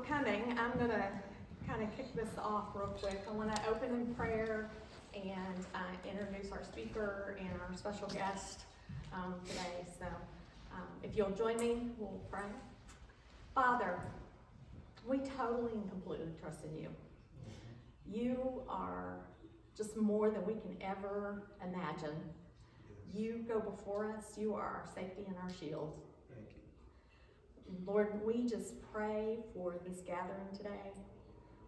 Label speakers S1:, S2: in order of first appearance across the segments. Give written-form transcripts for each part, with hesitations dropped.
S1: coming. I'm going to kind of kick this off real quick. I want to open in prayer and introduce our speaker and our special guest today. So if you'll join me, we'll pray. Father, we totally and completely trust in you. You are just more than we can ever imagine. You go before us. You are our safety and our shield.
S2: Thank you.
S1: Lord, we just pray for this gathering today.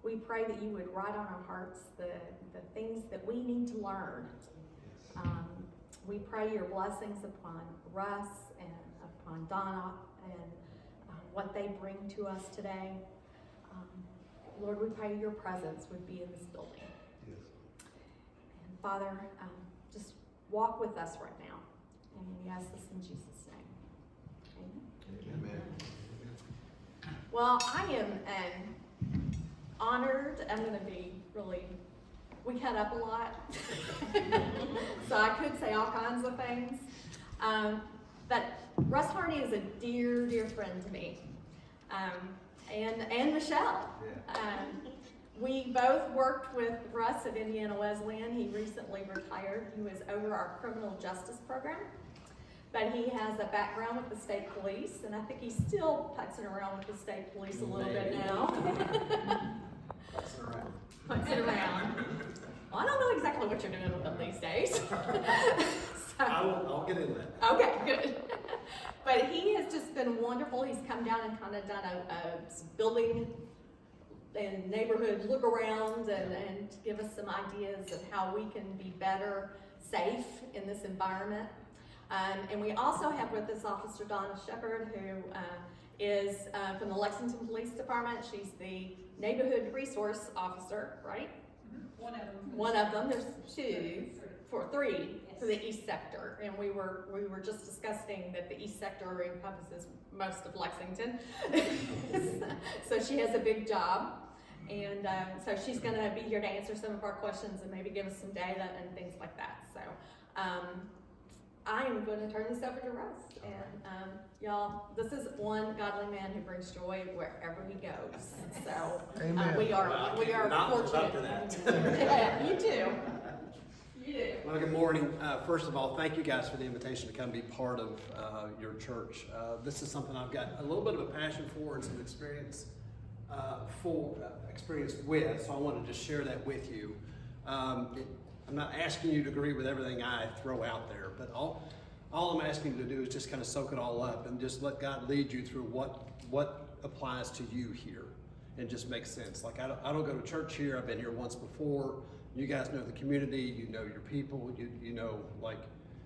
S1: We pray that you would write on our hearts the things that we need to learn. We pray your blessings upon Russ and upon Donna and what they bring to us today. Lord, we pray your presence would be in this building.
S2: Yes.
S1: And Father, just walk with us right now. And we ask this in Jesus' name. Amen.
S2: Amen.
S1: Well, I am honored. I'm going to be we cut up a lot. So I could say all kinds of things. But Russ Harney is a dear, dear friend to me. And Michelle.
S2: Yeah.
S1: We both worked with Russ at Indiana Wesleyan. He recently retired. He was over our criminal justice program. But he has a background with the state police, and I think he's still putzing around with the state police a little bit now.
S2: Putzing around.
S1: Putzing around. Well, I don't know exactly what you're doing with them these days.
S2: I'll get into that.
S1: Okay, good. But he has just been wonderful. He's come down and kind of done a building and neighborhood look around and give us some ideas of how we can be better, safe in this environment. And we also have with us Officer Donna Shepard, who is from the Lexington Police Department. She's the neighborhood resource officer, right?
S3: One of them.
S1: One of them. There's three for the East Sector, and we were just discussing that the East Sector encompasses most of Lexington. So she has a big job, and so she's going to be here to answer some of our questions and maybe give us some data and things like that. So I am going to turn this over to Russ, and y'all, this is one godly man who brings joy wherever he goes. So we are
S2: not live
S1: fortunate.
S2: up to that.
S1: Yeah, you do. You do.
S4: Well, good morning. First of all, thank you guys for the invitation to come be part of your church. This is something I've got a little bit of a passion for and some experience with, so I want to just share that with you. I'm not asking you to agree with everything I throw out there, but all I'm asking you to do is just kind of soak it all up and just let God lead you through what applies to you here and just makes sense. Like I don't go to church here. I've been here once before. You guys know the community. You know your people. You know, like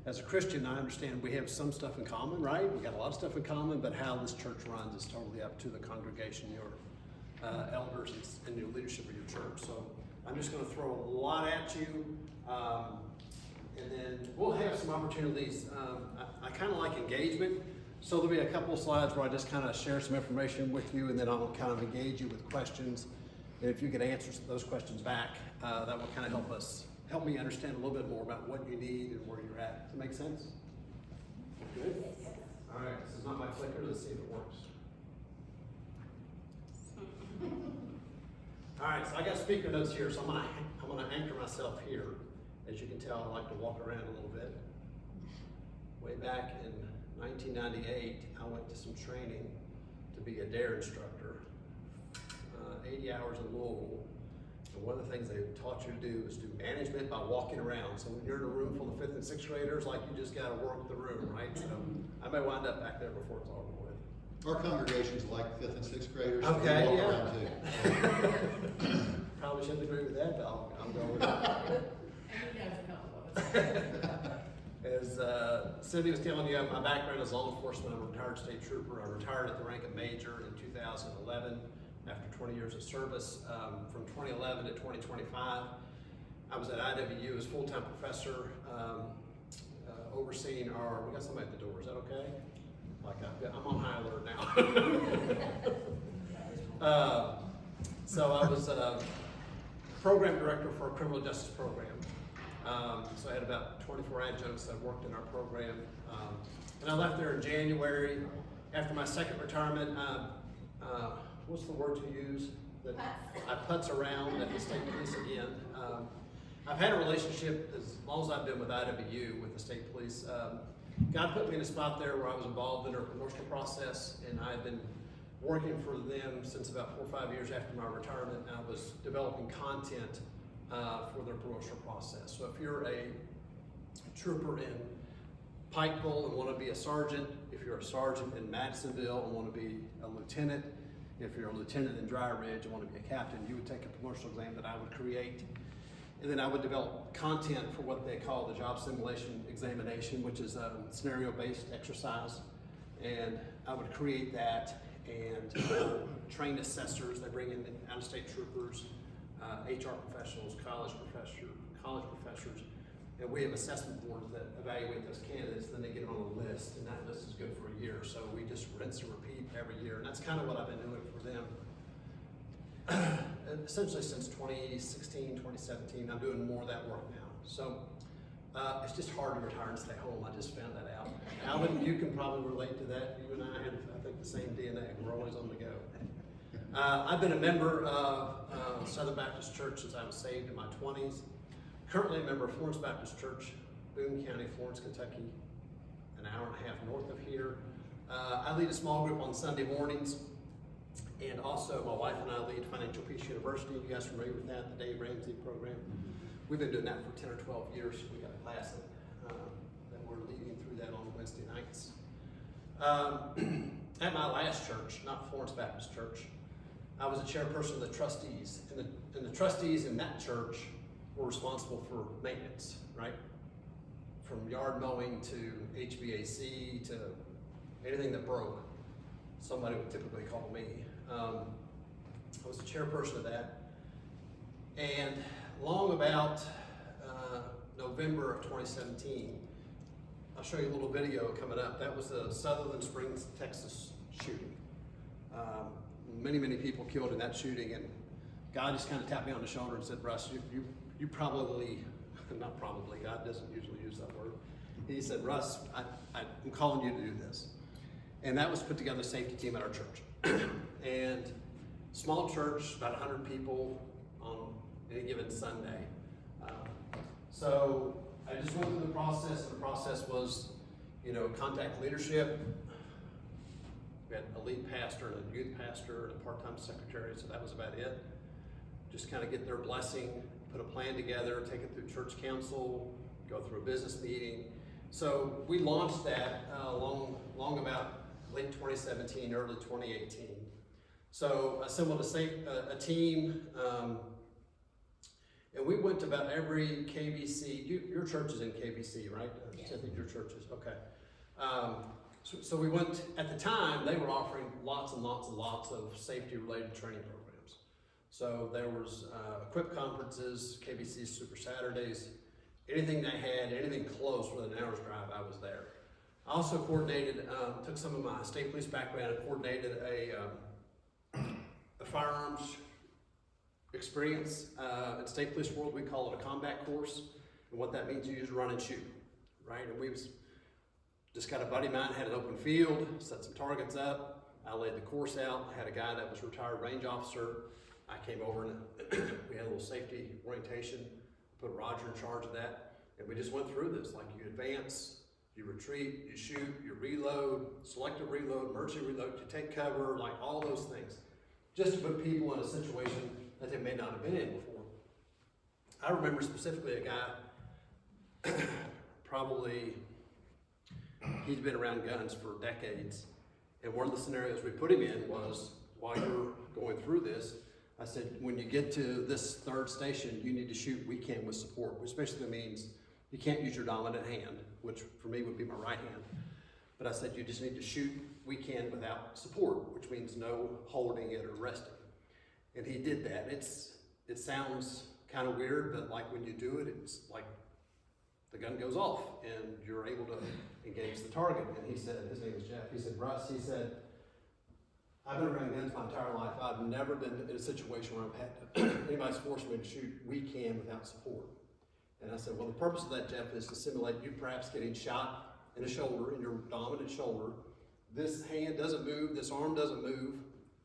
S4: as a Christian, I understand we have some stuff in common, right? We got a lot of stuff in common, but how this church runs is totally up to the congregation, your elders, and your leadership of your church. So I'm just going to throw a lot at you, and then we'll have some opportunities. I kind of like engagement, so there'll be a couple of slides where I just kind of share some information with you, and then I'll kind of engage you with questions. And if you could answer those questions back, that will kind of help me understand a little bit more about what you need and where you're at. Does that make sense? Good? All right, this is not my clicker. Let's see if it works. All right, so I got speaker notes here, so I'm gonna anchor myself here. As you can tell, I like to walk around a little bit. Way back in 1998, I went to some training to be a DARE instructor, 80 hours in Louisville. And one of the things they taught you to do is do management by walking around. So when you're in a room full of 5th and 6th graders, like you just gotta work the room, right? So I may wind up back there before it's all over with.
S5: Our congregation's like 5th and 6th graders.
S4: Okay,
S5: so we
S4: yeah.
S5: walk around too.
S4: Probably shouldn't agree with that, but I'll go with it. As Cindy was telling you, my background is law enforcement. I'm a retired state trooper. I retired at the rank of major in 2011 after 20 years of service. From 2011 to 2025, I was at IWU as full-time professor, overseeing we got somebody at the door, is that okay? Like I'm on high alert now. So I was program director for a criminal justice program. So I had about 24 adjuncts that worked in our program. And I left there in January. After my second retirement, what's the word to use? That
S1: Putz.
S4: I putz around at the state police again. I've had a relationship as long as I've been with IWU, with the state police. God put me in a spot there where I was involved in their promotional process, and I had been working for them since about 4 or 5 years after my retirement. And I was developing content for their promotional process. So if you're a trooper in Pikeville and want to be a sergeant, if you're a sergeant in Madisonville and want to be a lieutenant, if you're a lieutenant in Dry Ridge and want to be a captain, you would take a promotional exam that I would create. And then I would develop content for what they call the job simulation examination, which is a scenario-based exercise. And I would create that and train assessors. They bring in out-of-state troopers, HR professionals, college professors, and we have assessment boards that evaluate those candidates. Then they get on a list, and that list is good for a year. So we just rinse and repeat every year, and that's kind of what I've been doing for them. Essentially since 2016, 2017, I'm doing more of that work now. So it's just hard to retire and stay home. I just found that out. Alvin, you can probably relate to that. You and I have, I think, the same DNA. We're always on the go. I've been a member of Southern Baptist Church since I was saved in my 20s. Currently a member of Florence Baptist Church, Boone County, Florence, Kentucky, an hour and a half north of here. I lead a small group on Sunday mornings. And also, my wife and I lead Financial Peace University. You guys are familiar with that, the Dave Ramsey program? We've been doing that for 10 or 12 years. We got a class that we're leading through that on Wednesday nights. At my last church, not Florence Baptist Church, I was a chairperson of the trustees. And the trustees in that church were responsible for maintenance, right? From yard mowing to HVAC to anything that broke, somebody would typically call me. I was the chairperson of that, and long about November of 2017, I'll show you a little video coming up. That was the Sutherland Springs, Texas shooting. Many people killed in that shooting, and God just kind of tapped me on the shoulder and said, Russ, you probably, not probably, God doesn't usually use that word. He said, Russ, I'm calling you to do this. And that was put together a safety team at our church. And small church, about 100 people on any given Sunday. So I just went through the process, and the process was, contact leadership. We had a lead pastor and a youth pastor and a part-time secretary, so that was about it. Just kind of get their blessing, put a plan together, take it through church council, go through a business meeting. So we launched that long about late 2017, early 2018. So assembled a team, and we went to about every KBC. Your church is in KBC, right?
S1: Yes.
S4: I think your church is, okay. So we went, at the time, they were offering lots and lots of safety-related training programs. So there was equip conferences, KBC Super Saturdays, anything they had, anything close within an hour's drive, I was there. I also coordinated, took some of my state police background and coordinated a firearms experience. At State Police World, we call it a combat course. And what that means, you just run and shoot, right? And we just got a buddy of mine, had an open field, set some targets up. I laid the course out. I had a guy that was a retired range officer. I came over and we had a little safety orientation, put Roger in charge of that. And we just went through this, like you advance, you retreat, you shoot, you reload, selective reload, emergency reload, you take cover, like all those things. Just to put people in a situation that they may not have been in before. I remember specifically a guy, probably, he's been around guns for decades. And one of the scenarios we put him in was, while you're going through this, I said, when you get to this third station, you need to shoot weekend with support, which basically means you can't use your dominant hand, which for me would be my right hand. But I said, you just need to shoot weekend without support, which means no holding it or resting. And he did that. It sounds kind of weird, but like when you do it, it's like the gun goes off and you're able to engage the target. And he said, his name was Jeff, he said, Russ, he said, I've been around guns my entire life. I've never been in a situation where I've had anybody's forced me to shoot weekend without support. And I said, well, the purpose of that, Jeff, is to simulate you perhaps getting shot in the shoulder, in your dominant shoulder. This hand doesn't move, this arm doesn't move,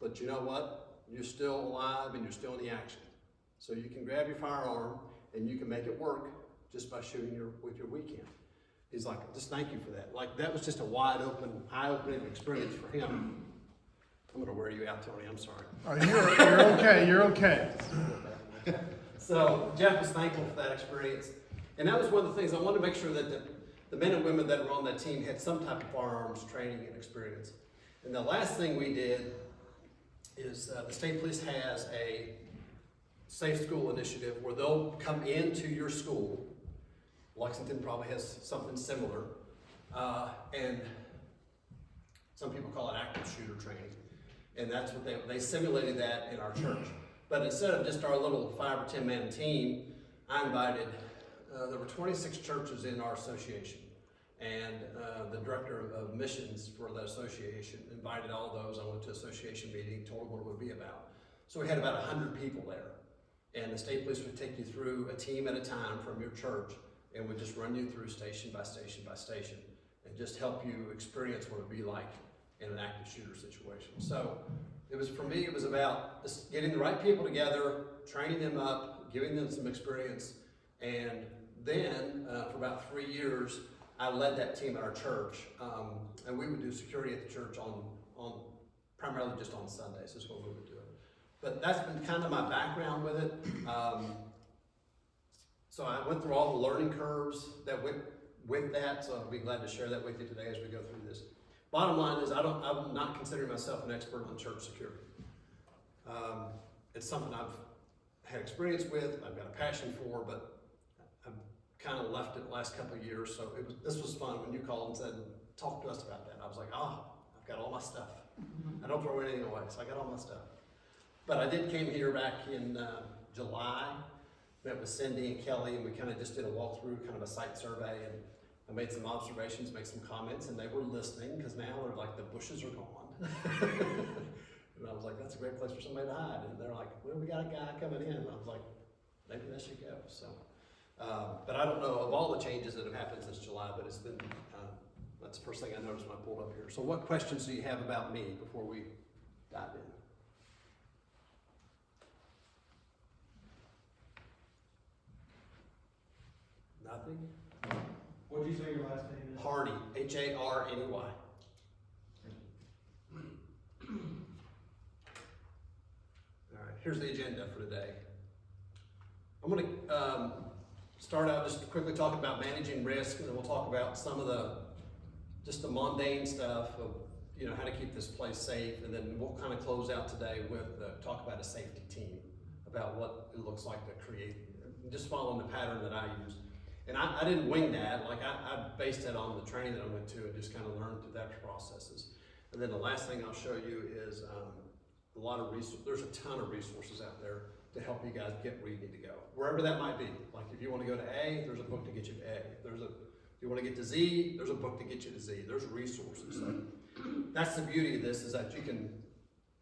S4: but you know what? You're still alive and you're still in the action. So you can grab your firearm and you can make it work just by shooting with your weekend. He's like, just thank you for that. Like, that was just a wide open, eye-opening experience for him. I'm gonna wear you out, Tony, I'm sorry.
S3: Oh, you're okay, you're okay.
S4: So Jeff was thankful for that experience. And that was one of the things, I wanted to make sure that the men and women that were on that team had some type of firearms training and experience. And the last thing we did is the state police has a safe school initiative where they'll come into your school. Lexington probably has something similar. And some people call it active shooter training. And that's what they simulated that in our church. But instead of just our little 5 or 10 man team, I invited, there were 26 churches in our association. And the director of missions for the association invited all those. I went to association meeting, told them what it would be about. So we had about 100 people there. And the state police would take you through a team at a time from your church and would just run you through station by station by station and just help you experience what it would be like in an active shooter situation. So it was, for me, it was about just getting the right people together, training them up, giving them some experience. And then for about 3 years, I led that team at our church. And we would do security at the church on primarily just on Sundays is what we would do it. But that's been kind of my background with it. So I went through all the learning curves that went with that, so I'll be glad to share that with you today as we go through this. Bottom line is I'm not considering myself an expert on church security. It's something I've had experience with, I've got a passion for, but I've kind of left it the last couple of years, so this was fun when you called and said, talk to us about that. I was like, I've got all my stuff. I don't throw anything away, so I got all my stuff. But I came here back in July, met with Cindy and Kelly, and we kind of just did a walkthrough, kind of a site survey, and I made some observations, made some comments, and they were listening, because now they're like, the bushes are gone. And I was like, that's a great place for somebody to hide. And they're like, well, we got a guy coming in. And I was like, maybe that should go. So, but I don't know of all the changes that have happened since July, but it's been, that's the first thing I noticed when I pulled up here. So what questions do you have about me before we dive in? Nothing?
S6: What did you say your last name is?
S4: Harney, H-A-R-N-E-Y. All right, here's the agenda for today. I'm going to start out just quickly talking about managing risk, and then we'll talk about some of the mundane stuff of how to keep this place safe, and then we'll kind of close out today with talk about a safety team, about what it looks like to create, just following the pattern that I use. And I didn't wing that, like I based it on the training that I went to and just kind of learned through that processes. And then the last thing I'll show you is a lot of there's a ton of resources out there to help you guys get where you need to go, wherever that might be. Like if you want to go to A, there's a book to get you to A. If you want to get to Z, there's a book to get you to Z. There's resources. So that's the beauty of this, is that you can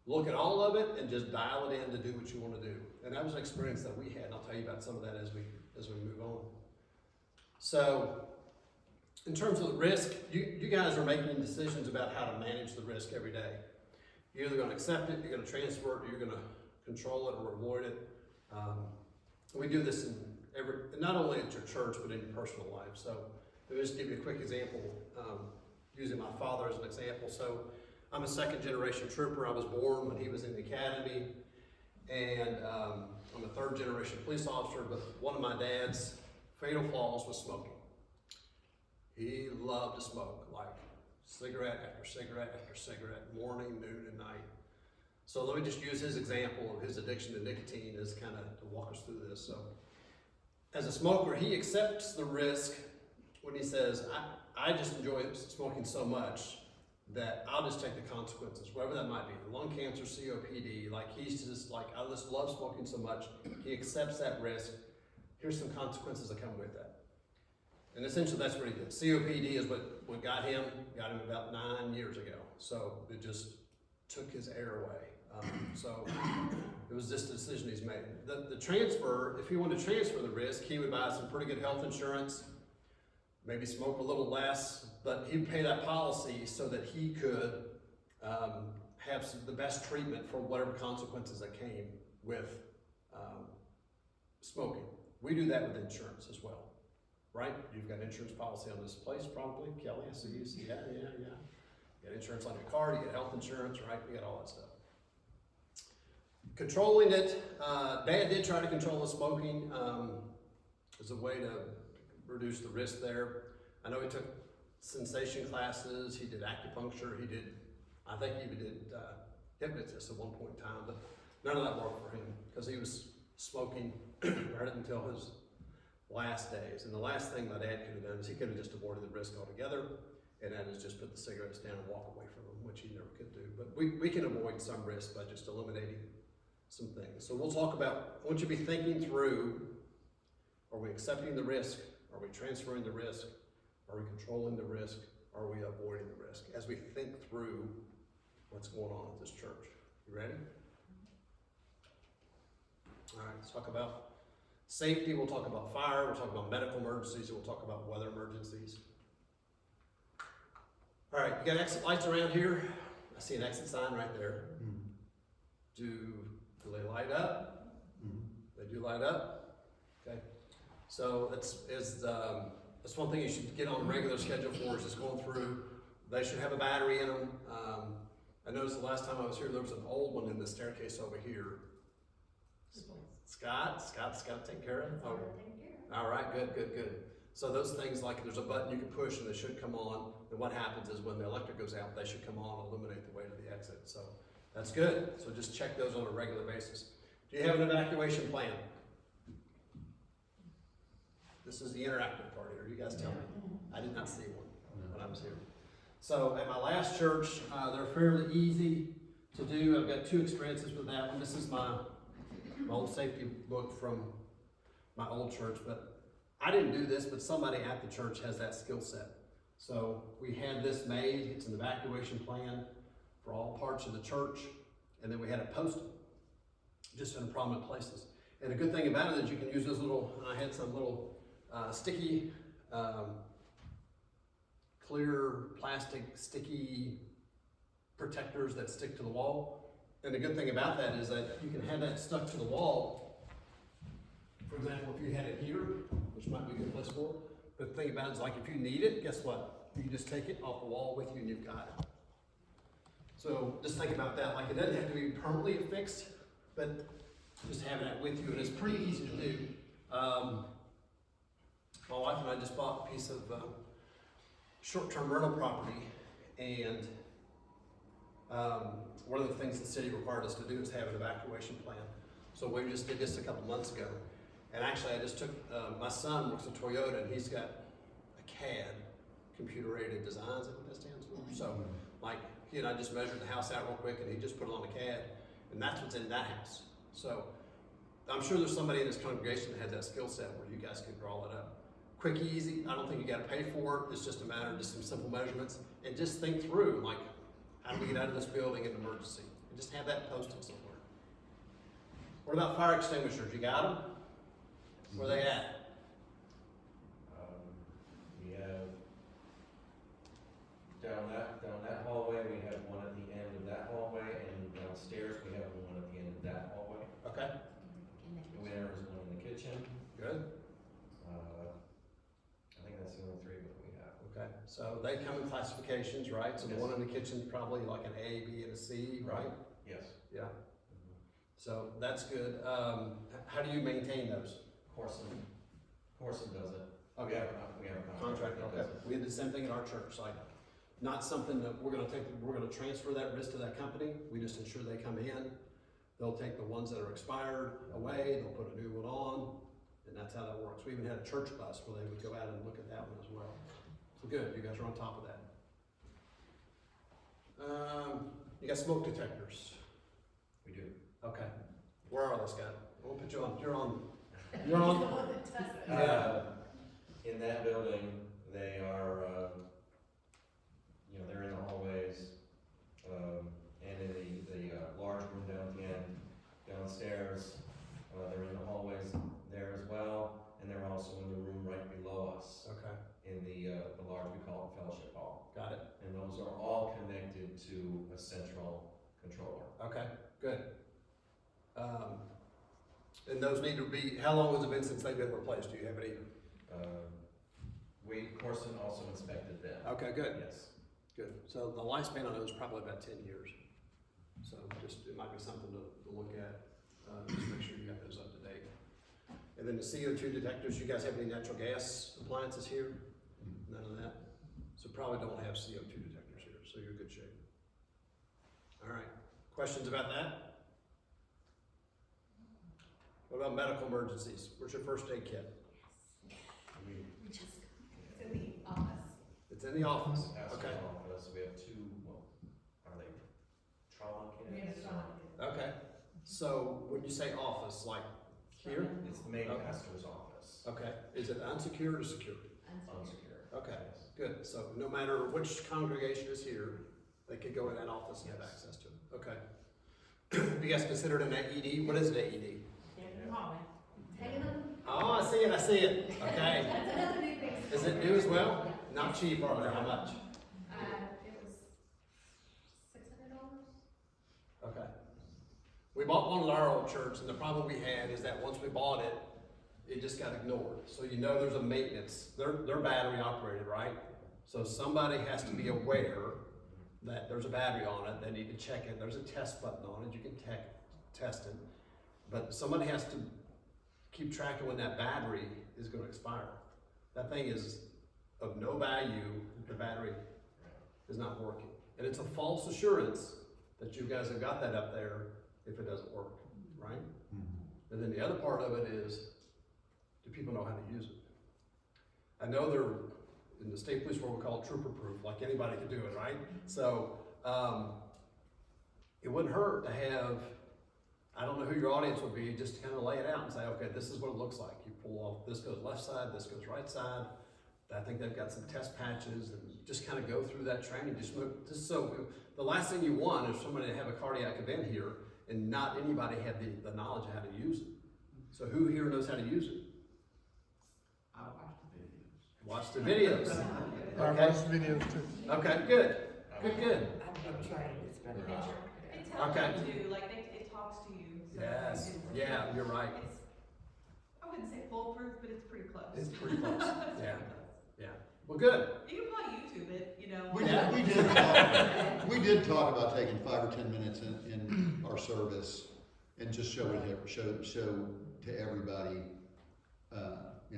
S4: look at all of it and just dial it in to do what you want to do. And that was an experience that we had, and I'll tell you about some of that as we move on. So, in terms of the risk, you guys are making decisions about how to manage the risk every day. You're either going to accept it, you're going to transfer it, or you're going to control it or avoid it. We do this in not only at your church, but in your personal life. So, let me just give you a quick example, using my father as an example. So, I'm a second generation trooper. I was born when he was in the academy, and I'm a third generation police officer, but one of my dad's fatal flaws was smoking. He loved to smoke, like cigarette after cigarette after cigarette, morning, noon, and night. So let me just use his example of his addiction to nicotine as kind of to walk us through this. So as a smoker, he accepts the risk when he says, I just enjoy smoking so much that I'll just take the consequences, whatever that might be, lung cancer, COPD, like he's just like, I just love smoking so much. He accepts that risk. Here's some consequences that come with that. And essentially that's what he did. COPD is what got him about 9 years ago. So it just took his air away. So it was just a decision he's made. The transfer, if he wanted to transfer the risk, he would buy some pretty good health insurance, maybe smoke a little less, but he'd pay that policy so that he could have the best treatment for whatever consequences that came with smoking. We do that with insurance as well, right? You've got insurance policy on this place probably, Kelly, I see you, yeah. You got insurance on your car, you get health insurance, right? You got all that stuff. Controlling it, Dad did try to control the smoking as a way to reduce the risk there. I know he took sensation classes, he did acupuncture, I think he even did hypnotist at one point in time, but none of that worked for him because he was smoking right until his last days. And the last thing my dad could have done is he could have just avoided the risk altogether, and that is just put the cigarettes down and walk away from them, which he never could do. But we can avoid some risk by just eliminating some things. So we'll talk about, I want you to be thinking through, are we accepting the risk? Are we transferring the risk? Are we controlling the risk? Are we avoiding the risk? As we think through what's going on at this church. You ready? All right, let's talk about safety. We'll talk about fire. We'll talk about medical emergencies. And we'll talk about weather emergencies. All right, you got exit lights around here. I see an exit sign right there. Do they light up? They do light up. Okay. So that's one thing you should get on a regular schedule for, is just going through. They should have a battery in them. I noticed the last time I was here, there was an old one in the staircase over here. Scott's got to take care of it. Oh. All right, good. So those things, like there's a button you can push and they should come on. And what happens is when the electric goes out, they should come on and illuminate the way to the exit. So that's good. So just check those on a regular basis. Do you have an evacuation plan? This is the interactive part here. You guys tell me. I did not see one when I was here. So at my last church, they're fairly easy to do. I've got 2 experiences with that one. This is my old safety book from my old church, but I didn't do this, but somebody at the church has that skill set. So we had this made. It's an evacuation plan for all parts of the church, and then we had it posted just in prominent places. And the good thing about it is you can use those little, I had some little sticky, clear plastic sticky protectors that stick to the wall. And the good thing about that is that you can have that stuck to the wall. For example, if you had it here, which might be a good place for it, but the thing about it is, like, if you need it, guess what? You can just take it off the wall with you and you've got it. So just think about that. Like, it doesn't have to be permanently affixed, but just having that with you, and it's pretty easy to do. My wife and I just bought a piece of short-term rental property, and one of the things the city required us to do is have an evacuation plan. So we just did this a couple months ago. And actually I just took, my son works at Toyota, and he's got a CAD, computer-aided design, is that what that stands for? So like, he and I just measured the house out real quick, and he just put it on the CAD, and that's what's in that house. So I'm sure there's somebody in this congregation that has that skill set where you guys can draw it up. Quick, easy, I don't think you gotta pay for it. It's just a matter of just some simple measurements, and just think through, like, how do we get out of this building in an emergency? And just have that posted somewhere. What about fire extinguishers? You got them? Where they at?
S7: We have down that hallway, we have one at the end of that hallway, and downstairs we have one at the end of that hallway.
S4: Okay,
S7: There is one in the kitchen.
S4: good.
S7: I think that's the only 3 that we have.
S4: Okay, so they come in classifications, right? So the one in the kitchen is probably like an A, B, and a C, right?
S7: Yes.
S4: Yeah. So that's good. How do you maintain those?
S7: Corson does it.
S4: Okay.
S7: We have a
S4: Contract,
S7: that
S4: okay.
S7: does it.
S4: We did the same thing at our church, like, not something that we're gonna transfer that risk to that company. We just ensure they come in. They'll take the ones that are expired away, they'll put a new one on, and that's how that works. We even had a church bus where they would go out and look at that one as well. So good, you guys are on top of that. You got smoke detectors.
S7: We do.
S4: Okay. Where are those guys? We'll put you on. You're on.
S7: In that building, they are, they're in the hallways, and in the large room down at the end, downstairs, they're in the hallways there as well, and they're also in the room right below us,
S4: Okay.
S7: in the large, we call it fellowship hall.
S4: Got it.
S7: And those are all connected to a central controller.
S4: Okay, good. And those need to be, how long has it been since they've been replaced? Do you have any?
S7: Corson also inspected them.
S4: Okay, good,
S7: Yes.
S4: good. So the lifespan on those is probably about 10 years. So just, it might be something to look at, just make sure you got those up to date. And then the CO2 detectors, you guys have any natural gas appliances here? None of that? So probably don't have CO2 detectors here, so you're in good shape. All right, questions about that? What about medical emergencies? Where's your first aid kit?
S1: It's in the office.
S4: It's in the office,
S7: Pastor's
S4: okay.
S7: office, we have two, well, are they trauma kits?
S4: Okay, so when you say office, like here?
S7: It's the main
S4: Okay.
S7: pastor's office,
S4: Okay, is it unsecured or secured?
S7: unsecured.
S4: Okay,
S7: Yes.
S4: good, so no matter which congregation is here, they could go in that office and have access to it, okay. Have you guys considered an AED? What is an AED? Oh, I see it, okay.
S1: That's another new thing.
S4: Is it new as well? Not cheap, probably, how much?
S1: It was $600.
S4: Okay. We bought one at our old church, and the problem we had is that once we bought it, it just got ignored. So you know there's a maintenance, they're battery operated, right? So somebody has to be aware that there's a battery on it, they need to check it, there's a test button on it, you can test it. But somebody has to keep track of when that battery is gonna expire. That thing is of no value if the battery is not working. And it's a false assurance that you guys have got that up there if it doesn't work, right? And then the other part of it is, do people know how to use it? I know they're, in the state police world, we call it trooper proof, like anybody can do it, right? So, it wouldn't hurt to have, I don't know who your audience would be, just to kind of lay it out and say, okay, this is what it looks like. You pull off, this goes left side, this goes right side. I think they've got some test patches, and just kind of go through that training, just so, the last thing you want is somebody to have a cardiac event here and not anybody have the knowledge of how to use it. So who here knows how to use it?
S6: I watched the videos.
S4: Watch the videos.
S3: I
S4: Okay.
S3: watched videos too.
S4: Okay, good, good.
S8: It tells
S4: Okay.
S8: you too, like it talks to you. So
S4: Yes,
S8: it's-
S4: yeah, you're right.
S8: It's, I wouldn't say foolproof, but it's pretty close.
S4: It's pretty close, yeah, yeah. Well, good.
S8: You can probably YouTube it, you know.
S5: We did talk about taking 5 or 10 minutes in our service and just show to everybody,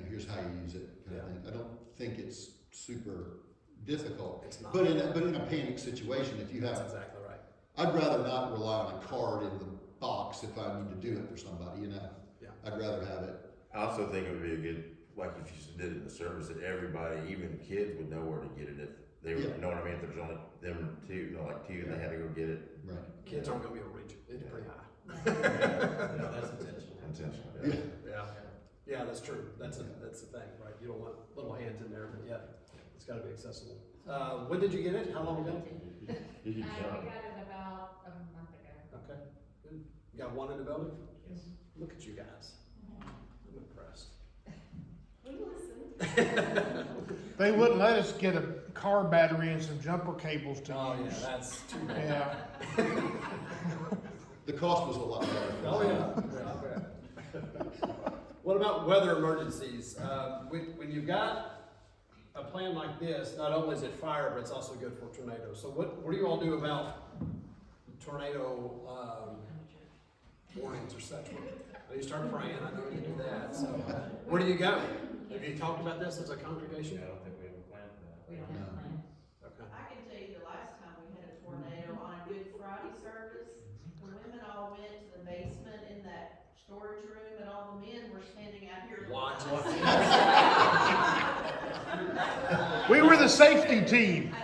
S5: here's how you use it, kind of thing. I don't think it's super difficult.
S4: It's not.
S5: But in a panic situation, if you
S4: That's
S5: have,
S4: exactly right.
S5: I'd rather not rely on a card in the box if I need to do it for somebody,
S4: Yeah.
S5: I'd rather have it.
S9: I also think it would be a good, like if you did it in the service, that everybody, even kids, would know where to get it if they were,
S5: Yeah.
S9: you know what I mean? If there's only them two, like two, and they had to go get it.
S5: Right.
S4: Kids aren't gonna be able to reach it, it's pretty high.
S7: No, that's intentional.
S9: Intentional.
S5: Yeah.
S4: Yeah, that's true, that's the thing, right? You don't want little hands in there, but yeah, it's gotta be accessible. When did you get it? How long ago?
S9: You can
S1: I
S9: jump.
S1: got it about a month ago.
S4: Okay, good. You got one in the building?
S7: Yes.
S4: Look at you guys. I'm impressed.
S1: We listen.
S3: They wouldn't let us get a car battery and some jumper cables to
S4: Oh, yeah,
S3: use.
S4: that's too bad.
S3: Yeah,
S5: The cost was a lot better.
S4: Oh, yeah, I bet. What about weather emergencies? When you've got a plan like this, not only is it fire, but it's also good for tornadoes. So what do you all do about tornado, warnings or such? You start praying, I know you do that, so. Where do you go? Have you talked about this as a congregation?
S7: I don't think we have a plan for that.
S1: We don't have a plan.
S4: Okay.
S8: I can tell you the last time we had a tornado on a Good Friday service, the women all went to the basement in that storage room, and all the men were standing out here.
S4: Watch.
S3: we were the safety team.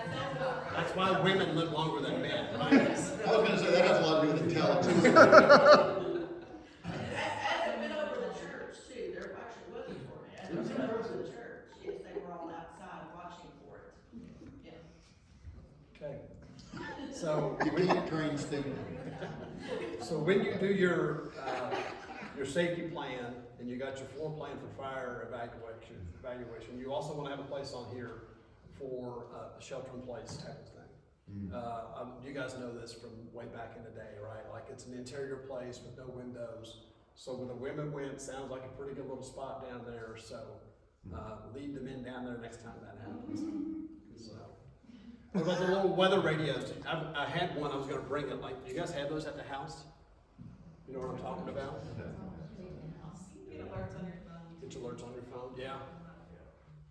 S4: That's why women live longer than men, right?
S5: I was gonna say, that has a lot to do with intelligence.
S8: As it went over the church too, there actually was a tornado, as it went over the church, yes, they were all outside watching for it. Yeah.
S4: Okay. So,
S5: You can't train students.
S4: so when you do your safety plan and you got your floor plan for fire evaluation, you also want to have a place on here for a shelter in place type of thing. You guys know this from way back in the day, right? Like it's an interior place with no windows. So when the women went, sounds like a pretty good little spot down there. So lead the men down there next time that happens. So, what about the little weather radios? I had one. I was going to bring it. Like, do you guys have those at the house? You know what I'm talking about?
S8: Get alerts on your phone.
S4: Get alerts on your phone. Yeah.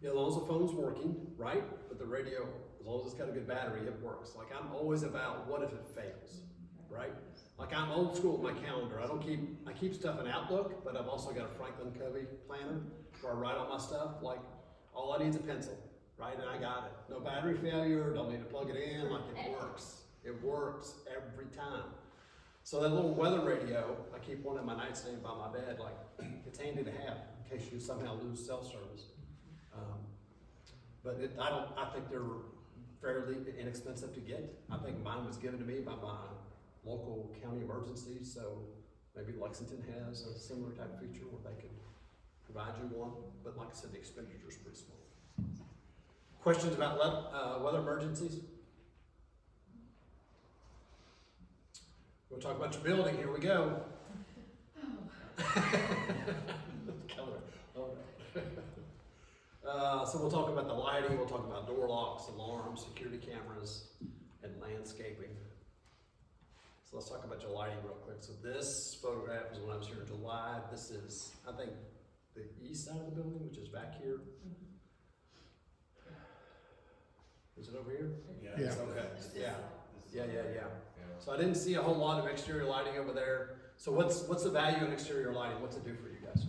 S4: Yeah, as long as the phone's working, right? But the radio, as long as it's got a good battery, it works. Like I'm always about what if it fails, right? Like I'm old school with my calendar. I keep stuff in Outlook, but I've also got a Franklin Covey planner where I write all my stuff. Like all I need is a pencil, right? And I got it. No battery failure, don't need to plug it in, like it works. It works every time. So that little weather radio, I keep one in my nightstand by my bed, like it's handy to have in case you somehow lose cell service. But I think they're fairly inexpensive to get. I think mine was given to me by my local county emergency, so maybe Lexington has a similar type of feature where they could provide you one. But like I said, the expenditure is pretty small. Questions about weather emergencies? We'll talk about your building. Here we go. So we'll talk about the lighting, we'll talk about door locks, alarms, security cameras, and landscaping. So let's talk about your lighting real quick. So this photograph is when I was here in July. This is, I think, the east side of the building, which is back here. Is it over here?
S3: Yeah.
S4: Okay, yeah. So I didn't see a whole lot of exterior lighting over there. So what's the value in exterior lighting? What's it do for you guys?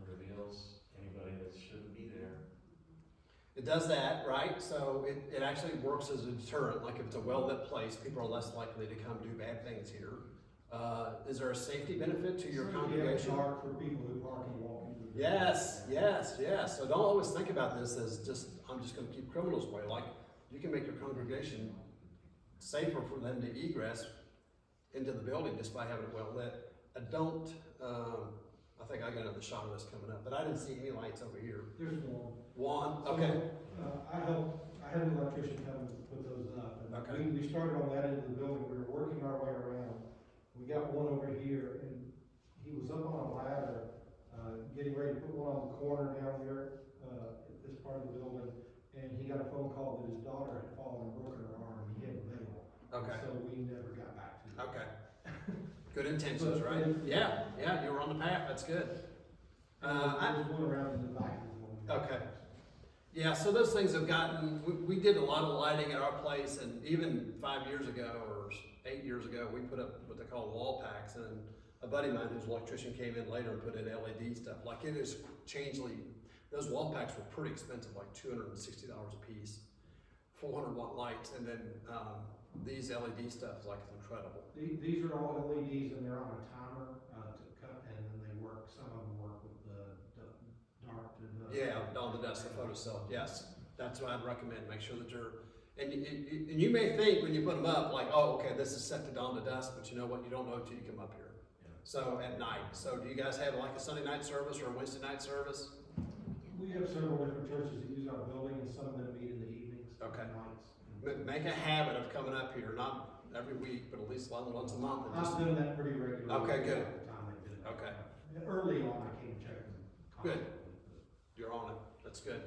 S7: Reveals anybody that shouldn't be there.
S4: It does that, right? So it actually works as a deterrent. Like if it's a well-lit place, people are less likely to come do bad things here. Is there a safety benefit to your congregation?
S10: Dark for people who park and walk into the
S4: Yes. So don't always think about this as just, I'm just gonna keep criminals away. Like you can make your congregation safer for them to egress into the building just by having it well lit. I think I got another shot of this coming up, but I didn't see any lights over here.
S10: There's one.
S4: One, okay.
S10: I had an electrician come and put those up. And
S4: Okay.
S10: we started on that end of the building, we were working our way around. We got one over here, and he was up on a ladder, getting ready to put one on the corner down there, at this part of the building. And he got a phone call that his daughter had fallen and broken her arm, and he had a bail.
S4: Okay.
S10: So we never got back to it.
S4: Okay. Good intentions,
S10: But,
S4: right? Yeah, you were on the path, that's good.
S10: There's one around in the back of the building.
S4: Okay. Yeah, so those things have gotten, we did a lot of lighting at our place, and even 5 years ago or 8 years ago, we put up what they call wall packs, and a buddy of mine who's an electrician came in later and put in LED stuff. Like it is changely, those wall packs were pretty expensive, like $260 a piece, 400-watt lights, and then these LED stuff is like incredible.
S10: These are all LEDs and they're on a timer to cut, and then they work, some of them work with the dark to the.
S4: Yeah, all the dust, the photocell, yes. That's what I'd recommend, make sure that you're, and you may think when you put them up, like, oh, okay, this is set to dawn to dusk, but you know what, you don't know until you come up here.
S7: Yeah.
S4: So at night, so do you guys have like a Sunday night service or a Wednesday night service?
S10: We have several different churches that use our building, and some of them meet in the evenings.
S4: Okay.
S10: And nights.
S4: Make a habit of coming up here, not every week, but at least once a month. And just,
S10: I've done that pretty regularly.
S4: Okay, good.
S10: Every time they did it.
S4: Okay.
S10: Early on, I came checking.
S4: Good. You're on it, that's good.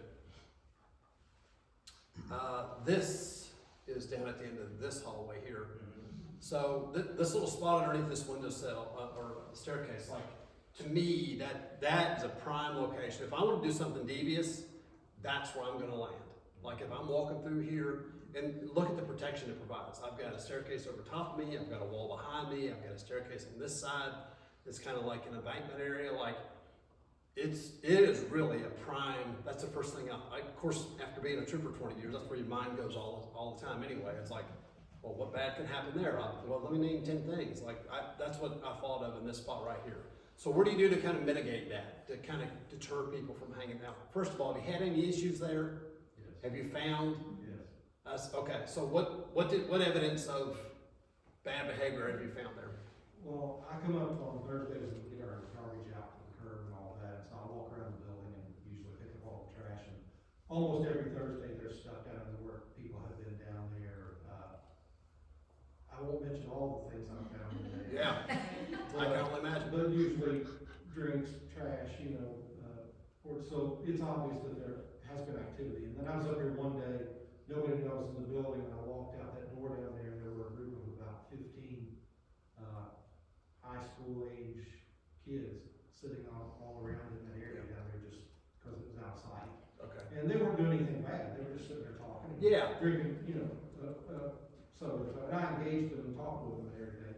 S4: This is down at the end of this hallway here. So this little spot underneath this windowsill or staircase, like to me, that is a prime location. If I want to do something devious, that's where I'm going to land. Like if I'm walking through here, and look at the protection it provides. I've got a staircase over top of me, I've got a wall behind me, I've got a staircase on this side. It's kind of like an embankment area. Like it is really a prime. That's the first thing of course, after being a trooper 20 years, that's where your mind goes all the time anyway. It's like, well, what bad could happen there? Well, let me name 10 things. Like that's what I thought of in this spot right here. So what do you do to kind of mitigate that, to kind of deter people from hanging out? First of all, have you had any issues there?
S10: Yes.
S4: Have you found?
S10: Yes.
S4: Okay, so what evidence of bad behavior have you found there?
S10: Well, I come up on Thursdays and get our garbage out to the curb and all that, so I walk around the building and usually pick up all the trash. And almost every Thursday, there's stuff down there where people have been I won't mention all the things I found today.
S4: Yeah, I can only imagine.
S10: But usually drinks, trash, so it's obvious that there has been activity. And then I was up here one day, nobody knew I was in the building, and I walked out that door down there, and there were a group of about 15, high school age kids sitting all around in that area down there just because it was outside.
S4: Okay.
S10: And they weren't doing anything bad, they were just sitting there talking. And
S4: Yeah.
S10: drinking, soda. And I engaged them and talked with them and everything.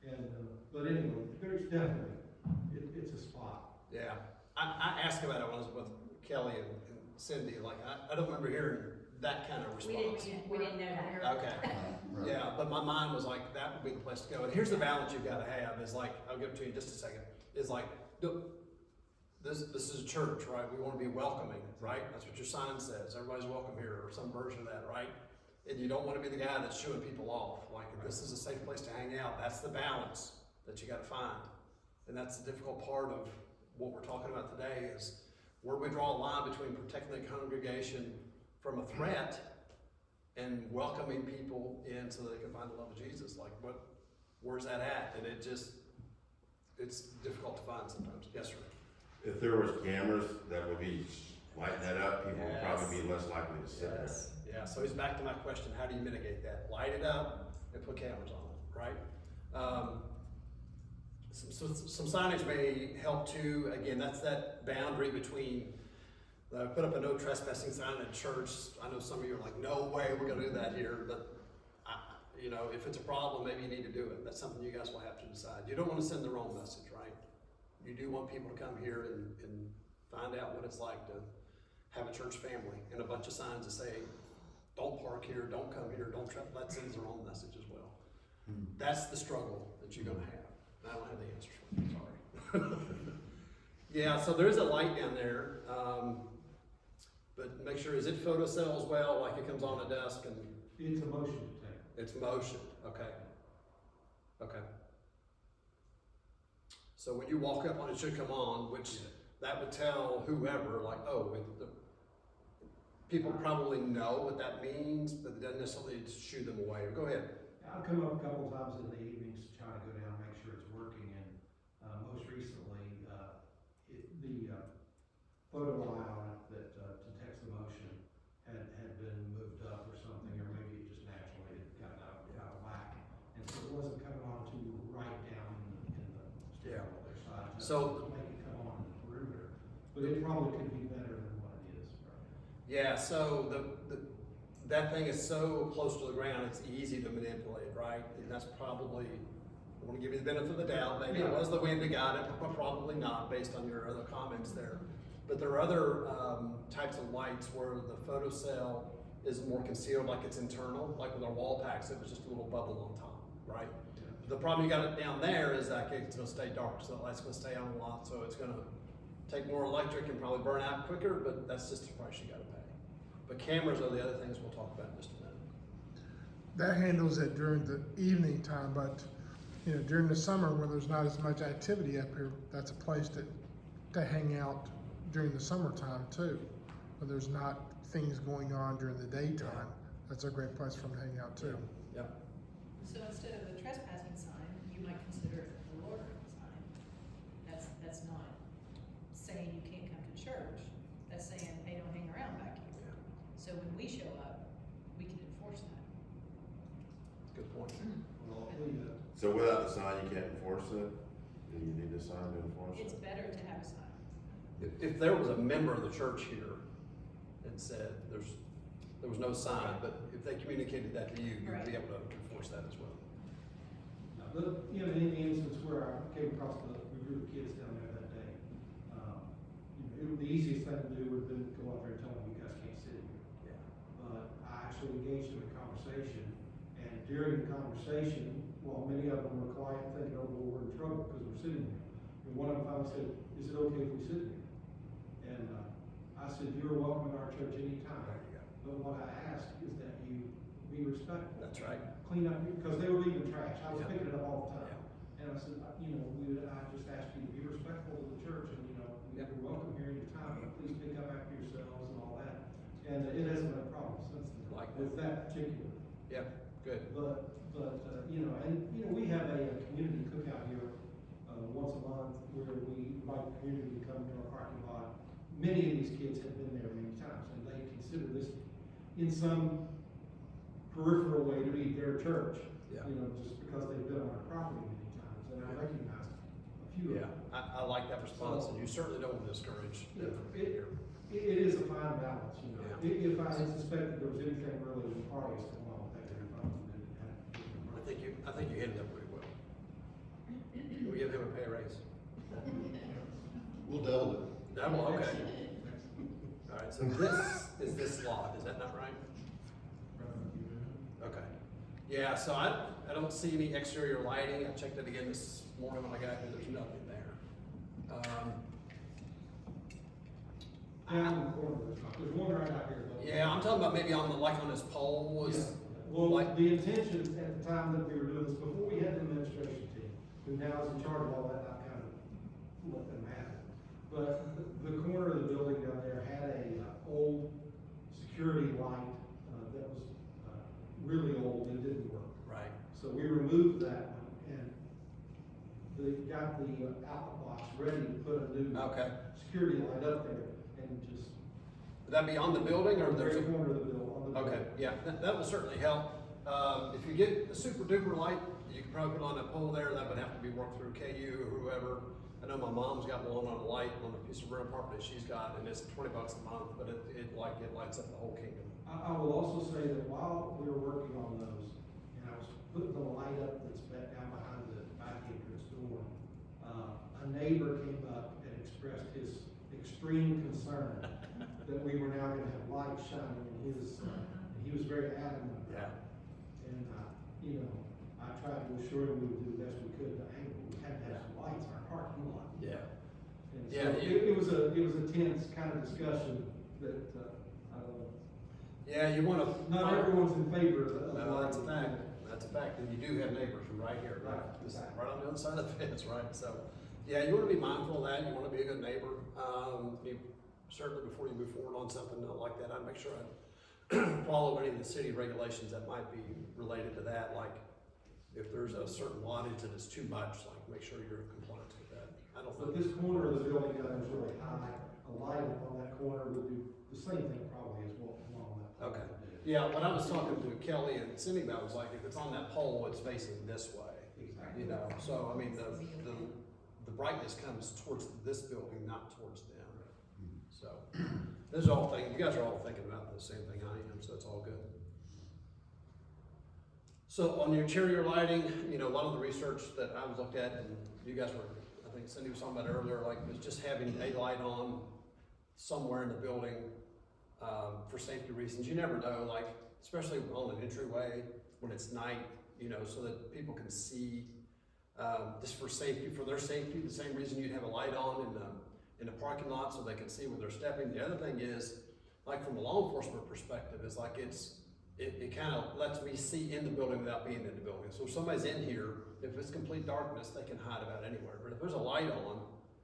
S10: And, but anyway, there's definitely, it's a spot.
S4: Yeah, I asked about it when I was with Kelly and Cindy, like, I don't remember hearing that kind of response.
S1: We didn't know that.
S4: Okay,
S5: Right.
S4: yeah, but my mind was like, that would be the place to go. And here's the balance you've gotta have, is like, I'll give it to you in just a second, is like, this is a church, right? We wanna be welcoming, right? That's what your sign says, everybody's welcome here, or some version of that, right? And you don't wanna be the guy that's shooing people off, like, if this is a safe place to hang out, that's the balance that you gotta find. And that's the difficult part of what we're talking about today, is where we draw a line between protecting the congregation from a threat and welcoming people in so they can find the love of Jesus. Like, where's that at? And it's difficult to find sometimes. Yes, sir.
S9: If there was cameras that would be lighting that up, people would probably be less likely to sit there.
S4: Yeah, so he's back to my question, how do you mitigate that? Light it up and put cameras on it, right? Some signage may help too. Again, that's that boundary between, put up a no trespassing sign at church. I know some of you are like, no way, we're gonna do that here, but if it's a problem, maybe you need to do it. That's something you guys will have to decide. You don't wanna send the wrong message, right? You do want people to come here and find out what it's like to have a church family, and a bunch of signs that say, don't park here, don't come here, don't trespass. That sends the wrong message as well. That's the struggle that you're gonna have. I don't have the answers for you, sorry. Yeah, so there is a light down there, but make sure, is it photo cell as well, like it comes on a desk and?
S10: It's a motion detector.
S4: It's motion, okay. Okay. So when you walk up on it, should come on, which that would tell whoever, like, oh, people probably know what that means, but it doesn't necessarily shoo them away. Go ahead.
S10: I'll come up a couple of times in the evenings to try to go down and make sure it's working, and most recently, the photo eye on it that detects the motion had been moved up or something, or maybe it just naturally had gotten out of whack, and so it wasn't coming on to right down in the stairwell on their side.
S4: So-
S10: to make it come on in the perimeter, but it probably could be better than what it is right now.
S4: Yeah, so that thing is so close to the ground, it's easy to manipulate, right? And that's probably, I want to give you the benefit of the doubt, maybe it was the wind that got it, but probably not, based on your other comments there. But there are other types of lights where the photocell is more concealed, like it's internal, like with our wall packs, it was just a little bubble on top, right? The problem you got it down there is that it's gonna stay dark, so the light's gonna stay on a lot, so it's gonna take more electric and probably burn out quicker, but that's just the price you gotta pay. But cameras are the other things we'll talk about in just a minute.
S3: That handles it during the evening time, but, during the summer when there's not as much activity up here, that's a place to hang out during the summertime too. When there's not things going on during the daytime, that's a great place for them to hang out too.
S4: Yeah.
S11: So instead of the trespassing sign, you might consider it a loitering sign. That's not saying you can't come to church, that's saying, hey, don't hang around back here. So when we show up, we can enforce that.
S4: Good point.
S10: Well,
S9: So without the sign, you can't enforce it? Do you need the sign to enforce
S11: It's
S9: it?
S11: better to have a sign.
S4: If there was a member of the church here and said there was no sign, but if they communicated that to you, you'd be able to enforce that as well.
S10: In the instance where I came across the group of kids down there that day, the easiest thing to do would have been to go out there and tell them, you guys can't sit here.
S4: Yeah.
S10: But I actually engaged in a conversation, and during the conversation, while many of them were quiet, thinking, oh, well, we're in trouble because we're sitting here. And one of them finally said, is it okay if we sit here? And I said, you're welcome in our church anytime.
S4: There you go.
S10: But what I ask is that you be respectful.
S4: That's right.
S10: Clean up, because they were leaving trash. I was
S4: Yeah.
S10: picking it up all the time.
S4: Yeah.
S10: And I said, I just asked you to be respectful to the church, and,
S4: Yeah.
S10: you're welcome here anytime, but please pick up after yourselves and all that. And it hasn't been a problem since then,
S4: Like
S10: with that particular.
S4: Yeah, good.
S10: But We have a community cookout here, once a month, where we invite the community to come to our parking lot. Many of these kids have been there many times, and they consider this in some peripheral way to be their church.
S4: Yeah.
S10: Just because they've been on our property many times, and I recognize a few of
S4: Yeah,
S10: them.
S4: I like that response, and you certainly don't want to discourage them from being here.
S10: It is a fine balance,
S4: Yeah.
S10: If I had suspected there was anything really nefarious going on with that, I probably didn't have to.
S4: I think you hit it up pretty well. We'll give him a pay raise.
S5: We'll double it.
S4: Double, okay. All right, so this is this lot, is that not right? Okay. Yeah, so I don't see any exterior lighting. I checked it again this morning when I got here, there's nothing there.
S10: Down in the corner, there's one right out here. though.
S4: Yeah, I'm talking about maybe on the, like on this pole was,
S10: Yeah. Well,
S4: like-
S10: the intention at the time that we were doing this, before we had the administration team, who now is in charge of all that, I kind of let them have it. But the corner of the building down there had a old security light that was really old and didn't work.
S4: right,
S10: So we removed that one and got the outlet box ready to put a new
S4: okay.
S10: security light up there and just.
S4: Would that be on the building or
S10: On the
S4: there's
S10: very
S4: a?
S10: corner of the building, on the building.
S4: Okay, yeah, that will certainly help. If you get a super duper light, you can probably put on a pole there, that would have to be worked through KU or whoever. I know my mom's got one on a light on a piece of real property she's got, and it's $20 a month, but it lights up the whole kingdom.
S10: I will also say that while we were working on those, and I was putting the light up that's back down behind the back entrance door, a neighbor came up and expressed his extreme concern that we were now gonna have lights shining in his, and he was very adamant about it. And, I tried to assure him we would do the best we could to angle, we had to have some lights in our parking lot.
S4: Yeah.
S10: And so
S4: Yeah,
S10: it was a tense kind of discussion that, I don't know.
S4: Yeah, you wanna.
S10: Not everyone's in favor of.
S4: No, that's a fact, that's a fact, and you do have neighbors from right here, right?
S10: Right,
S4: Just
S10: exactly.
S4: right on the other side of the fence, right? So, yeah, you wanna be mindful of that, you wanna be a good neighbor. Certainly before you move forward on something like that, I'd make sure I follow any of the city regulations that might be related to that, like if there's a certain wattage that is too much, like make sure you're compliant with that. I don't
S10: But
S4: know.
S10: this corner of the building down there is really high, a light on that corner would do the same thing probably as what one on that. pole
S4: Okay.
S10: would do.
S4: Yeah, when I was talking to Kelly and Cindy about, it was like, if it's on that pole, it's facing this way.
S10: Exactly.
S4: So I mean, the brightness comes towards this building, not towards them. So, those are all things, you guys are all thinking about the same thing I am, so it's all good. So on your interior lighting, a lot of the research that I was looked at, and you guys were, I think Cindy was talking about earlier, like, was just having a light on somewhere in the building, for safety reasons. You never know, like, especially on an entryway, when it's night, so that people can see, just for safety, for their safety, the same reason you'd have a light on in the parking lot so they can see where they're stepping. The other thing is, like from a law enforcement perspective, is like it kind of lets me see in the building without being in the building. So if somebody's in here, if it's complete darkness, they can hide about anywhere. But if there's a light on,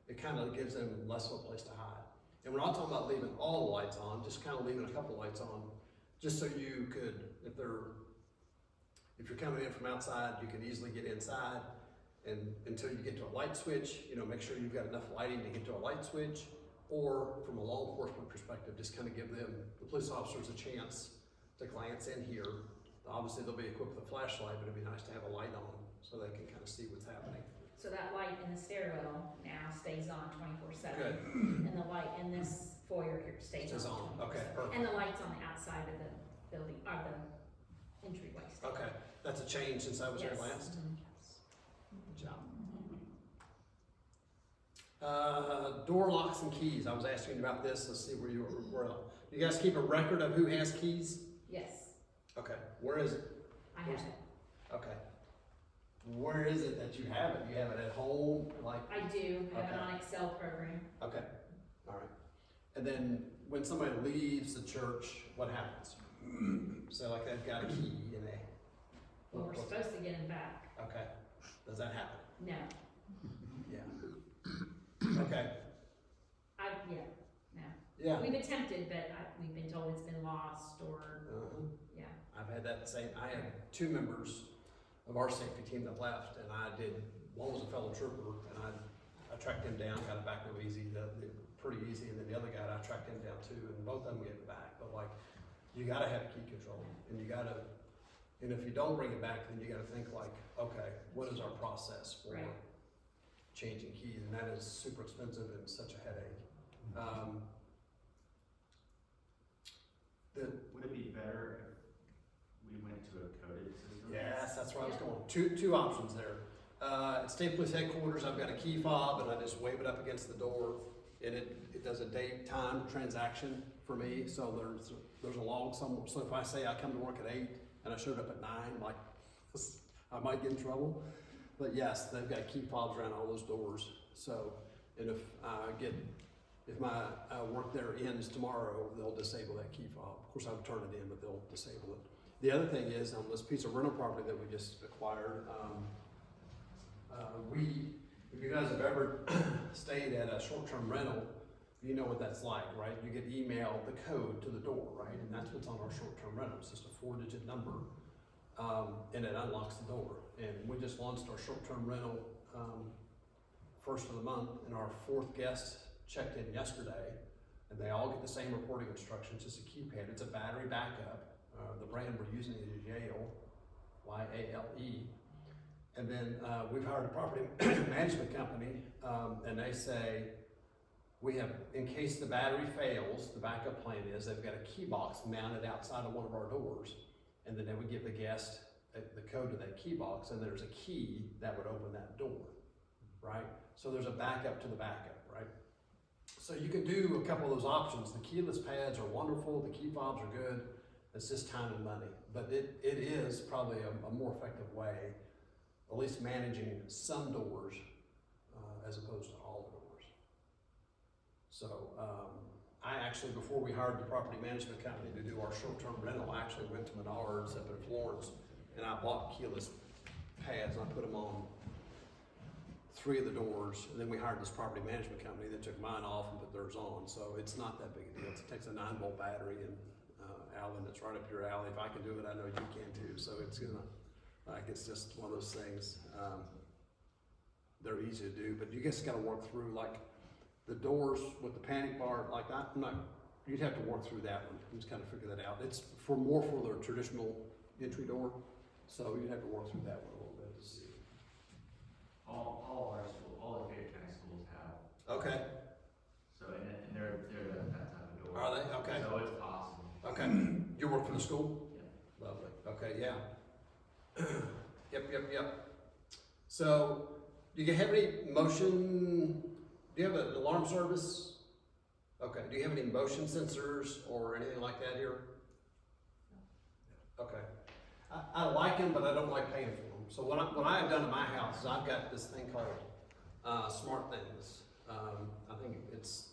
S4: it kind of gives them less of a place to hide. And we're not talking about leaving all the lights on, just kind of leaving a couple lights on, just so you could, if you're coming in from outside, you can easily get inside. And until you get to a light switch, make sure you've got enough lighting to get to a light switch, or from a law enforcement perspective, just kind of give them, the police officers, a chance to glance in here. Obviously, they'll be equipped with a flashlight, but it'd be nice to have a light on so they can kind of see what's happening.
S12: So that light in the stairwell now stays on 24/7.
S4: Good.
S12: And the light in this foyer here stays
S4: Stays
S12: on.
S4: on. Okay,
S12: 24/7.
S4: perfect.
S12: And the lights on the outside of the building, or the entryway stay.
S4: Okay, that's a change since I was there
S12: Yes.
S4: last.
S12: Mhm.
S4: Good job. Door locks and keys. I was asking about this. Let's see where you were. You guys keep a record of who has keys?
S12: Yes,
S4: Okay, where is it?
S12: I have it.
S4: Okay. Where is it that you have it? You have it at home, like?
S12: I do, I have
S4: Okay.
S12: it on Excel program.
S4: Okay, all right. And then when somebody leaves the church, what happens? So like they've got a key and they.
S12: Well, we're supposed to get them back.
S4: Okay, does that happen?
S12: No,
S4: Yeah. Okay,
S12: no.
S4: yeah.
S12: We've attempted, but we've been told it's been lost or,
S4: Uh-huh.
S12: yeah.
S4: I've had that same, I have two members of our safety team that left, and one was a fellow trooper, and I tracked him down, got it back real easy, pretty easy, and then the other guy, I tracked him down too, and both of them gave it back, but like, you gotta have key control, and and if you don't bring it back, then you gotta think like, okay, what is our process for
S12: Right.
S4: changing keys, and that is super expensive and such a headache.
S6: Would it be better if we went to a coded system?
S4: Yes, that's where I was going. Two options there. At State Police Headquarters, I've got a key fob, and I just wave it up against the door, and it does a date time transaction for me. So there's a log somewhere. So if I say I come to work at 8 and I showed up at 9, like I might get in trouble. But yes, they've got key fobs around all those doors. So, and if my work there ends tomorrow, they'll disable that key fob. Of course, I would turn it in, but they'll disable it. The other thing is, on this piece of rental property that we just acquired, if you guys have ever stayed at a short-term rental, you know what that's like, right? You get emailed the code to the door, right? And that's what's on our short-term rental. It's just a 4-digit number, and it unlocks the door. And we just launched our short-term rental first of the month, and our 4th guest checked in yesterday, and they all get the same reporting instructions. It's a keypad. It's a battery backup. The brand we're using is Yale, Y-A-L-E. And then we've hired a property management company, and they say, in case the battery fails, the backup plan is they've got a key box mounted outside of one of our doors, and then they would give the guest the code to that key box, and there's a key that would open that door, right? So there's a backup to the backup, right? So you can do a couple of those options. The keyless pads are wonderful, the key fobs are good, it's just time and money. But it is probably a more effective way, at least managing some doors as opposed to all doors. So I actually, before we hired the property management company to do our short-term rental, I actually went to Menards up in Florence, and I bought keyless pads, and I put them on 3 of the doors, and then we hired this property management company that took mine off and put theirs on. So it's not that big a deal. It takes a 9-volt battery, and Alvin, it's right up your alley. If I can do it, I know you can too. So it's it's just one of those things. They're easy to do, but you just got to work through like the doors with the panic bar. Like you'd have to work through that one and just kind of figure that out. It's for the traditional entry door, so you'd have to work through that one a little bit to see.
S6: All our schools, all the Fayette County schools have.
S4: Okay.
S6: So and they're that type of door.
S4: Are they? Okay.
S6: So it's possible.
S4: Okay. You work for the school?
S6: Yeah.
S4: Lovely. Okay, yeah. Yep. So, do you have any do you have an alarm service? Okay, do you have any motion sensors or anything like that here? Okay. I like them, but I don't like paying for them. So what I have done in my house is I've got this thing called Smart Things. I think it's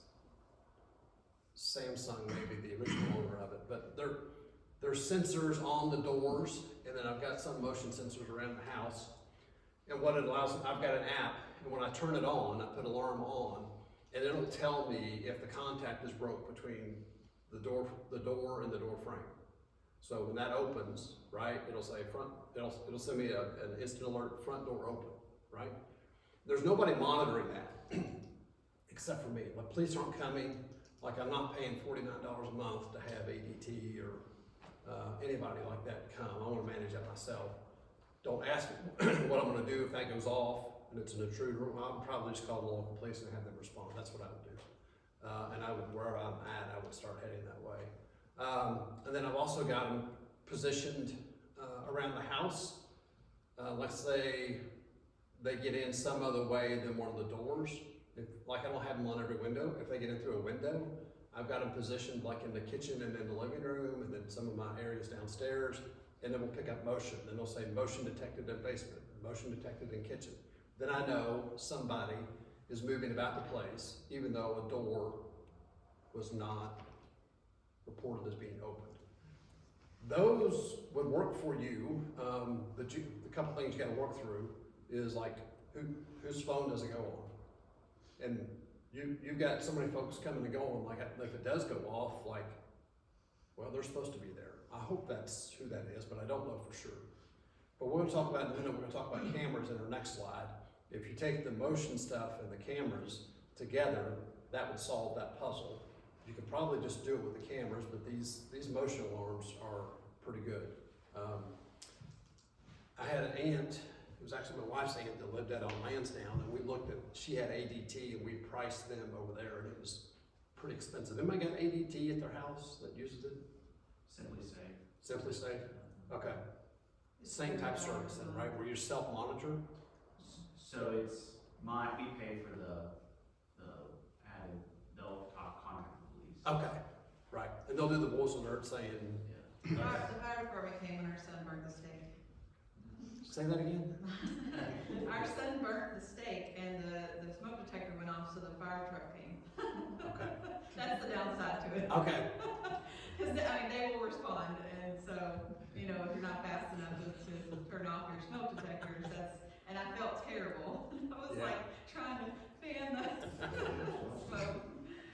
S4: Samsung, maybe the original owner of it, but there's sensors on the doors, and then I've got some motion sensors around the house. And what it allows, I've got an app, and when I turn it on, I put alarm on, and it'll tell me if the contact is broke between the door and the door frame. So when that opens, right, it'll say it'll send me an instant alert, front door open, right? There's nobody monitoring that except for me. Like police aren't coming, like I'm not paying $49 a month to have ADT or anybody like that come. I want to manage that myself. Don't ask me what I'm going to do if that goes off and it's an intruder. I would probably just call the local police and have them respond. That's what I would do. And I would, wherever I'm at, I would start heading that way. And then I've also got them positioned around the house. Let's say they get in some other way than one of the doors. Like I don't have them on every window. If they get in through a window, I've got them positioned like in the kitchen and in the living room and then some of my areas downstairs. And then we'll pick up motion. Then they'll say motion detected in basement, motion detected in kitchen. Then I know somebody is moving about the place, even though a door was not reported as being opened. Those would work for you, but the couple things you gotta work through is like, whose phone does it go on? And you've got so many folks coming and going, like if it does go off, like, well, they're supposed to be there. I hope that's who that is, but I don't know for sure. But we're gonna talk about in a minute, we're gonna talk about cameras in our next slide. If you take the motion stuff and the cameras together, that would solve that puzzle. You could probably just do it with the cameras, but these motion alarms are pretty good. I had an aunt, it was actually my wife's aunt that lived out on Lansdowne, and we looked at, she had ADT and we priced them over there, and it was pretty expensive. Anybody got ADT at their house that uses it?
S6: Simply Safe.
S4: Simply Safe? Okay. Same type service then, right, where you self-monitor?
S6: So it's we pay for the added, they'll contact the police.
S4: Okay, right, and they'll do the voice alert saying,
S6: Yeah.
S8: The fire department came when our son burned the steak.
S4: say that again?
S8: Our son burnt the steak and the smoke detector went off, so the fire truck came.
S4: Okay,
S8: That's the downside to it.
S4: okay,
S8: Cause they will respond, and so, if you're not fast enough to turn off your smoke detectors, and I felt terrible. I was
S4: Yeah.
S8: like trying to fan the smoke.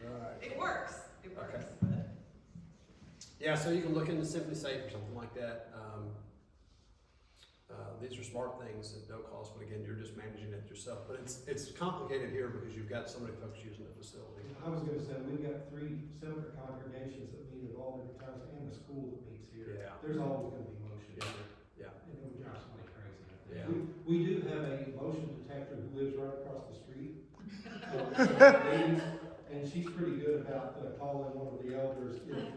S4: all right.
S8: It works,
S4: Okay.
S8: but.
S4: Yeah, so you can look into Simply Safe or something like that. These are smart things at no cost, but again, you're just managing it yourself. But it's complicated here because you've got so many folks using the facility.
S10: I was gonna say, we've got 3 separate congregations that meet at all different times, and the school that meets here.
S4: Yeah.
S10: There's always gonna be motion
S4: Yeah.
S10: here.
S4: Yeah.
S10: And it would drive somebody crazy, I think.
S4: Yeah.
S10: We do have a motion detector who lives right across the street. And she's pretty good about calling one of the elders if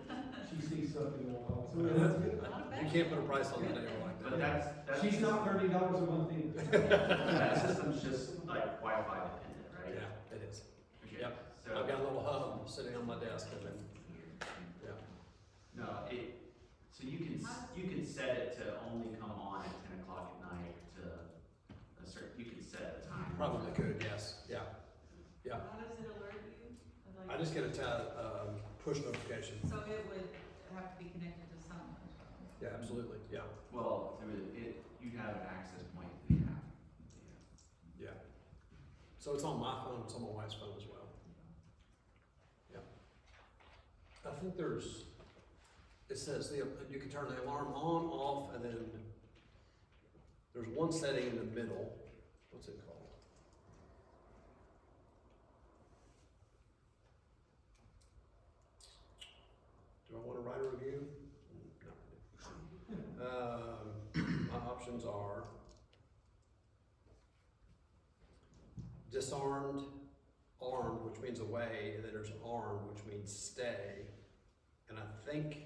S10: she sees something going on. So that's good.
S4: You can't put a price on the neighbor like
S6: But
S4: that.
S6: that's.
S10: She's not $30 a month either.
S6: That system's just like Wi-Fi dependent, right?
S4: Yeah, it is.
S6: Okay.
S4: Yep.
S6: So.
S4: I've got a little hub sitting on my desk and then, yeah.
S6: No, so you can set it to only come on at 10 o'clock at night to a certain, you can set a time.
S4: Probably could, yes, yeah. Yeah.
S8: How does it alert you?
S4: I just get a push notification.
S8: So it would have to be connected to someone's phone.
S4: Yeah, absolutely, yeah,
S6: Well, you have an access point to the app.
S4: yeah. So it's on my phone, it's on my wife's phone as well. Yeah. I think it says you can turn the alarm on, off, and then there's one setting in the middle. What's it called? Do I want to write a review? No. My options are disarmed, armed, which means away, and then there's armed, which means stay. And I think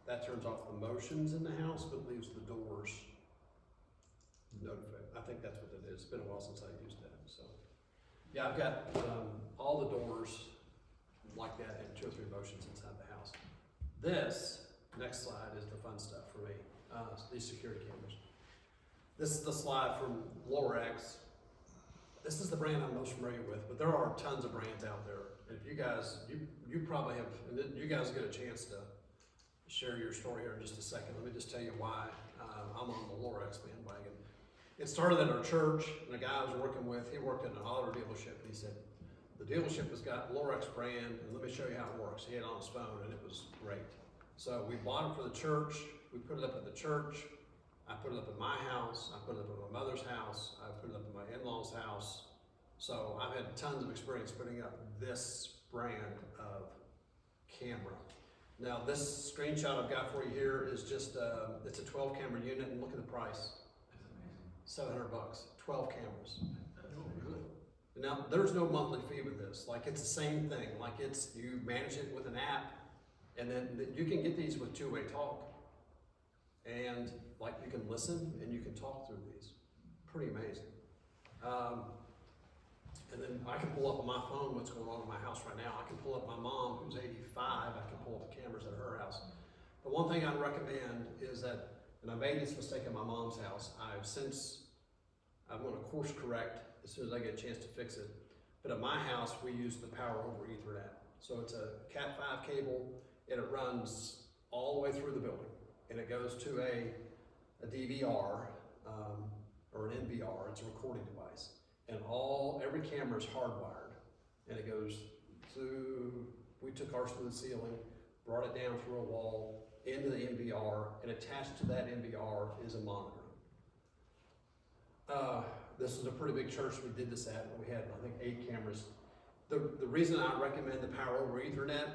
S4: that turns off the motions in the house, but leaves the doors notified. I think that's what it is. It's been a while since I used that, so. Yeah, I've got all the doors like that and 2 or 3 motions inside the house. This next slide is the fun stuff for me, these security cameras. This is the slide from Lorex. This is the brand I'm most familiar with, but there are tons of brands out there. And if you guys, you probably have, and then you guys get a chance to share your story here in just a second. Let me just tell you why I'm on the Lorex bandwagon. It started at our church, and the guy I was working with, he worked in an auto dealership, and he said, the dealership has got Lorex brand, and let me show you how it works. He had it on his phone, and it was great. So we bought it for the church, we put it up at the church, I put it up at my house, I put it up at my mother's house, I put it up at my in-laws' house. So I've had tons of experience putting up this brand of camera. Now this screenshot I've got for you here is just, it's a 12 camera unit, and look at the price.
S6: That's amazing.
S4: $700, 12 cameras.
S6: That's amazing.
S4: Now, there's no monthly fee with this. Like, it's the same thing. Like, you manage it with an app, and then you can get these with 2-way talk. And, like, you can listen and you can talk through these. Pretty amazing. And then I can pull up on my phone what's going on in my house right now. I can pull up my mom, who's 85. I can pull up the cameras at her house. The one thing I'd recommend is that, and I made this mistake at my mom's house, I'm going to course correct as soon as I get a chance to fix it. But at my house, we use the power over Ethernet. So it's a Cat 5 cable, and it runs all the way through the building. And it goes to a DVR, or an NVR, it's a recording device. And every camera is hardwired. And it goes through, we took ours through the ceiling, brought it down through a wall, into the NVR, and attached to that NVR is a monitor. This was a pretty big church we did this at. We had, I think, 8 cameras. The reason I recommend the power over Ethernet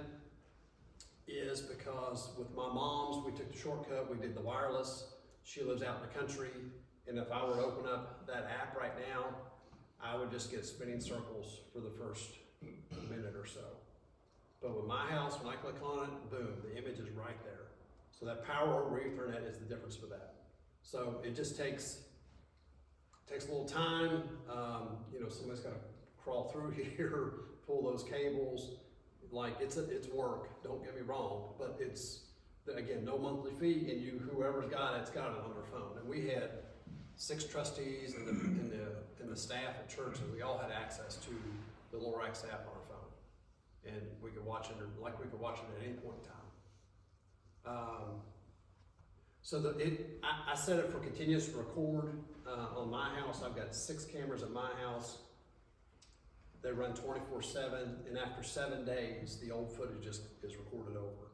S4: is because with my mom's, we took the shortcut, we did the wireless. She lives out in the country, and if I were to open up that app right now, I would just get spinning circles for the first minute or so. But with my house, when I click on it, boom, the image is right there. So that power over Ethernet is the difference for that. So it just takes a little time. You know, somebody's got to crawl through here, pull those cables. Like it's work. Don't get me wrong, but it's again no monthly fee, and whoever's got it's got it on their phone. And we had 6 trustees and the staff at church, and we all had access to the Lorax app on our phone, and we could watch it like we could watch it at any point in time. So I set it for continuous record on my house. I've got 6 cameras at my house. They run 24/7, and after 7 days, the old footage is recorded over.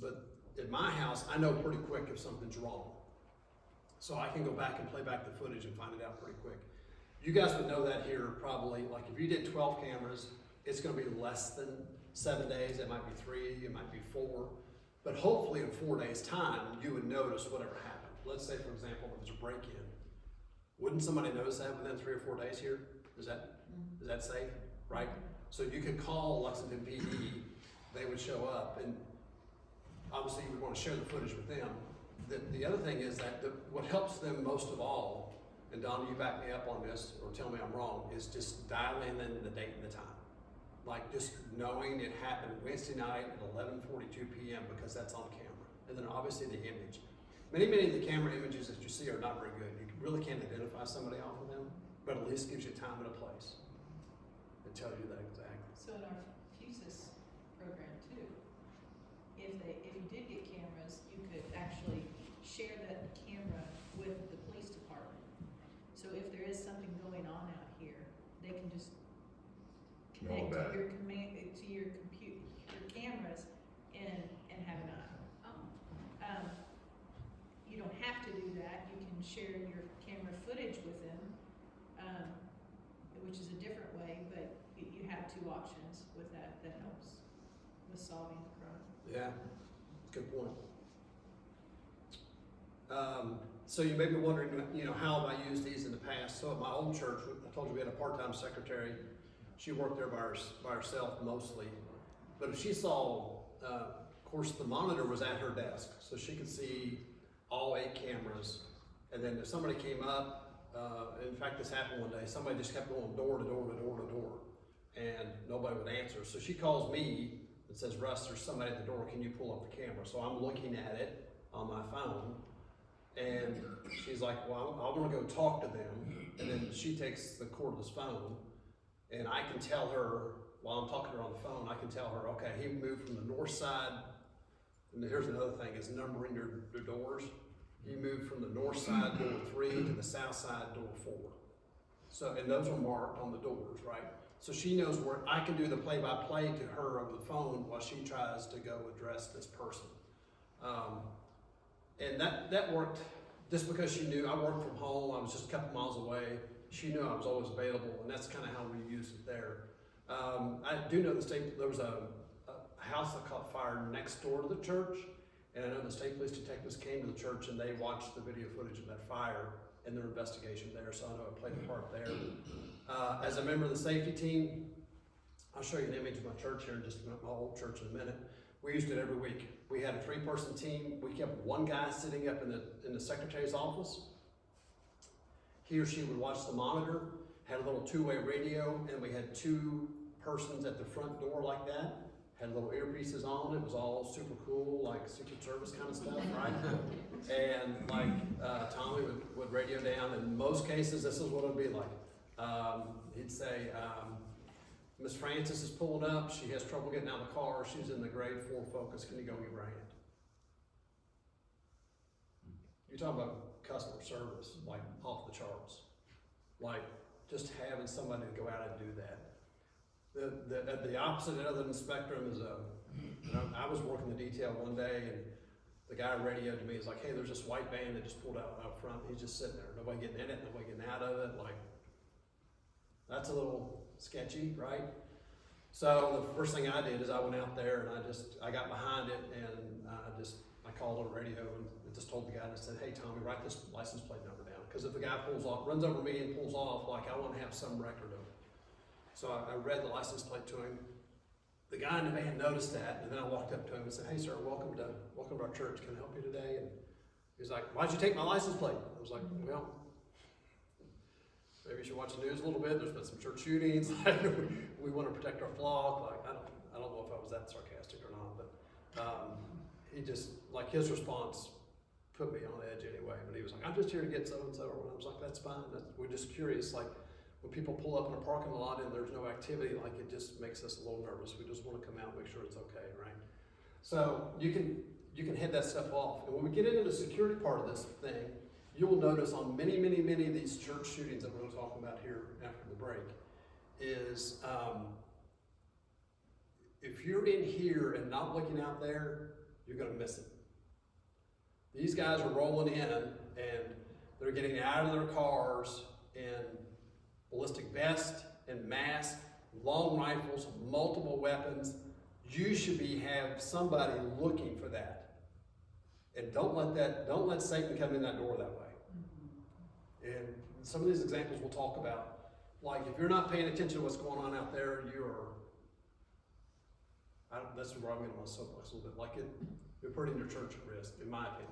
S4: But at my house, I know pretty quick if something's wrong. So I can go back and play back the footage and find it out pretty quick. You guys would know that here probably. Like if you did 12 cameras, it's gonna be less than 7 days. It might be 3, it might be 4. But hopefully in 4 days' time, you would notice whatever happened. Let's say, for example, there was a break-in. Wouldn't somebody notice that within 3 or 4 days here? Is that safe, right? So you could call Lexington PD, they would show up, and obviously you would want to share the footage with them. The other thing is that what helps them most of all, and Donna, you back me up on this, or tell me I'm wrong, is just dialing in the date and the time. Like just knowing it happened Wednesday night at 11:42 p.m. because that's on camera. And then obviously the image. Many of the camera images that you see are not very good. You really can't identify somebody off of them, but at least gives you time and a place. It tells you that exactly.
S11: So in our FUSIS program too, if you did get cameras, you could actually share that camera with the police department. So if there is something going on out here, they can just connect to your your cameras and have an eye. You don't have to do that. You can share your camera footage with them, which is a different way, but you have 2 options with that. That helps with solving the crime.
S4: Yeah, good point. So you may be wondering, how have I used these in the past? So at my old church, I told you we had a part-time secretary. She worked there by herself mostly. But if she saw, of course, the monitor was at her desk, so she could see all 8 cameras. And then if somebody came up, in fact, this happened one day, somebody just kept going door to door to door to door, and nobody would answer. So she calls me and says, Russ, there's somebody at the door, can you pull up the camera? So I'm looking at it on my phone, and she's like, well, I want to go talk to them. And then she takes the cordless phone, and I can tell her, while I'm talking to her on the phone, I can tell her, okay, he moved from the north side, and here's another thing, is numbering your doors. He moved from the north side, door 3, to the south side, door 4. So, and those are marked on the doors, right? So she knows where I can do the play-by-play to her over the phone while she tries to go address this person. And that worked just because she knew I worked from home, I was just a couple miles away. She knew I was always available, and that's kind of how we used it there. I do know there was a house that caught fire next door to the church, and I know the state police detectives came to the church and they watched the video footage of that fire and their investigation there, so I know it played a part there. As a member of the safety team, I'll show you an image of my church here in just a minute, my old church in a minute. We used it every week. We had a 3-person team. We kept one guy sitting up in the secretary's office. He or she would watch the monitor, had a little 2-way radio, and we had 2 persons at the front door like that, had little earpieces on. It was all super cool, like Secret Service kind of stuff, right? And like Tommy would radio down. In most cases, this is what it would be like. He'd say, Miss Francis is pulling up. She has trouble getting out of the car. She's in the grade 4 Focus. Can you go give her a hand? You're talking about customer service, like off the charts. Like just having somebody to go out and do that. The opposite end of the spectrum is I was working the detail one day, and the guy radioed to me, he's like, hey, there's this white van that just pulled out front, he's just sitting there, nobody getting in it, nobody getting out of it, like, that's a little sketchy, right? So the first thing I did is I went out there and I got behind it and I called on the radio and just told the guy, and I said, hey Tommy, write this license plate number down, because if the guy runs over me and pulls off, like, I want to have some record of it. So I read the license plate to him. The guy in the van noticed that, and then I walked up to him and said, hey sir, welcome to our church, can I help you today? And he's like, why'd you take my license plate? I was like, well, maybe you should watch the news a little bit, there's been some church shootings, we want to protect our flock, like, I don't know if I was that sarcastic or not, but he just, like, his response put me on edge anyway, but he was like, I'm just here to get so-and-so, and I was like, that's fine, we're just curious, like, when people pull up in a parking lot and there's no activity, like, it just makes us a little nervous. We just want to come out and make sure it's okay, right? So you can head that stuff off. And when we get into the security part of this thing, you will notice on many of these church shootings that we're going to talk about here after the break is if you're in here and not looking out there, you're going to miss it. These guys are rolling in and they're getting out of their cars and ballistic vest and mask, long rifles, multiple weapons. You should have somebody looking for that. And don't let Satan come in that door that way. And some of these examples we'll talk about, like, if you're not paying attention to what's going on out there, that's where I'm going to my soapbox a little bit, like you're putting your church at risk, in my opinion.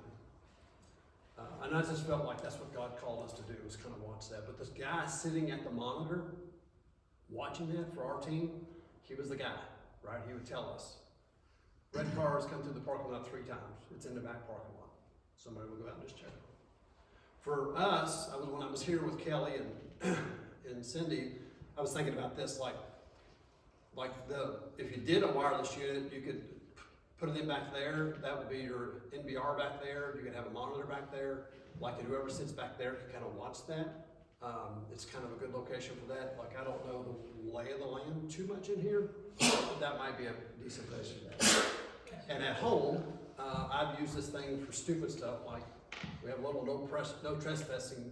S4: And I just felt like that's what God called us to do, was kind of watch that. But this guy sitting at the monitor, watching that for our team, he was the guy, right? He would tell us, red cars come through the parking lot 3 times. It's in the back parking lot. Somebody will go out and just check it. For us, when I was here with Kelly and Cindy, I was thinking about this, if you did a wireless unit, you could put it in back there, that would be your NVR back there, you could have a monitor back there, like, and whoever sits back there can kind of watch that. It's kind of a good location for that. Like, I don't know the lay of the land too much in here, but that might be a decent place for that. And at home, I've used this thing for stupid stuff, like we have a little no trespassing,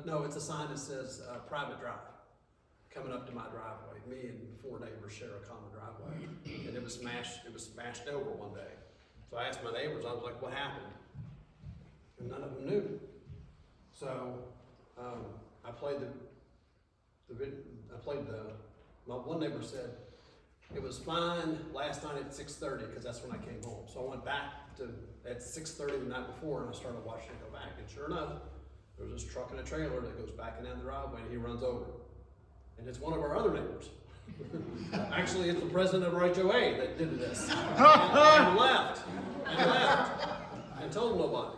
S4: no, it's a sign that says private drive coming up to my driveway. Me and 4 neighbors share a common driveway, and it was smashed over one day. So I asked my neighbors, I was like, what happened? And none of them knew. So I played my one neighbor said, it was fine last night at 6:30, because that's when I came home. So I went back at 6:30 the night before, and I started watching it go back, and sure enough, there's this truck and a trailer that goes backing down the driveway, and he runs over. And it's one of our other neighbors. Actually, it's the president of our HOA that did this. and left. And told nobody.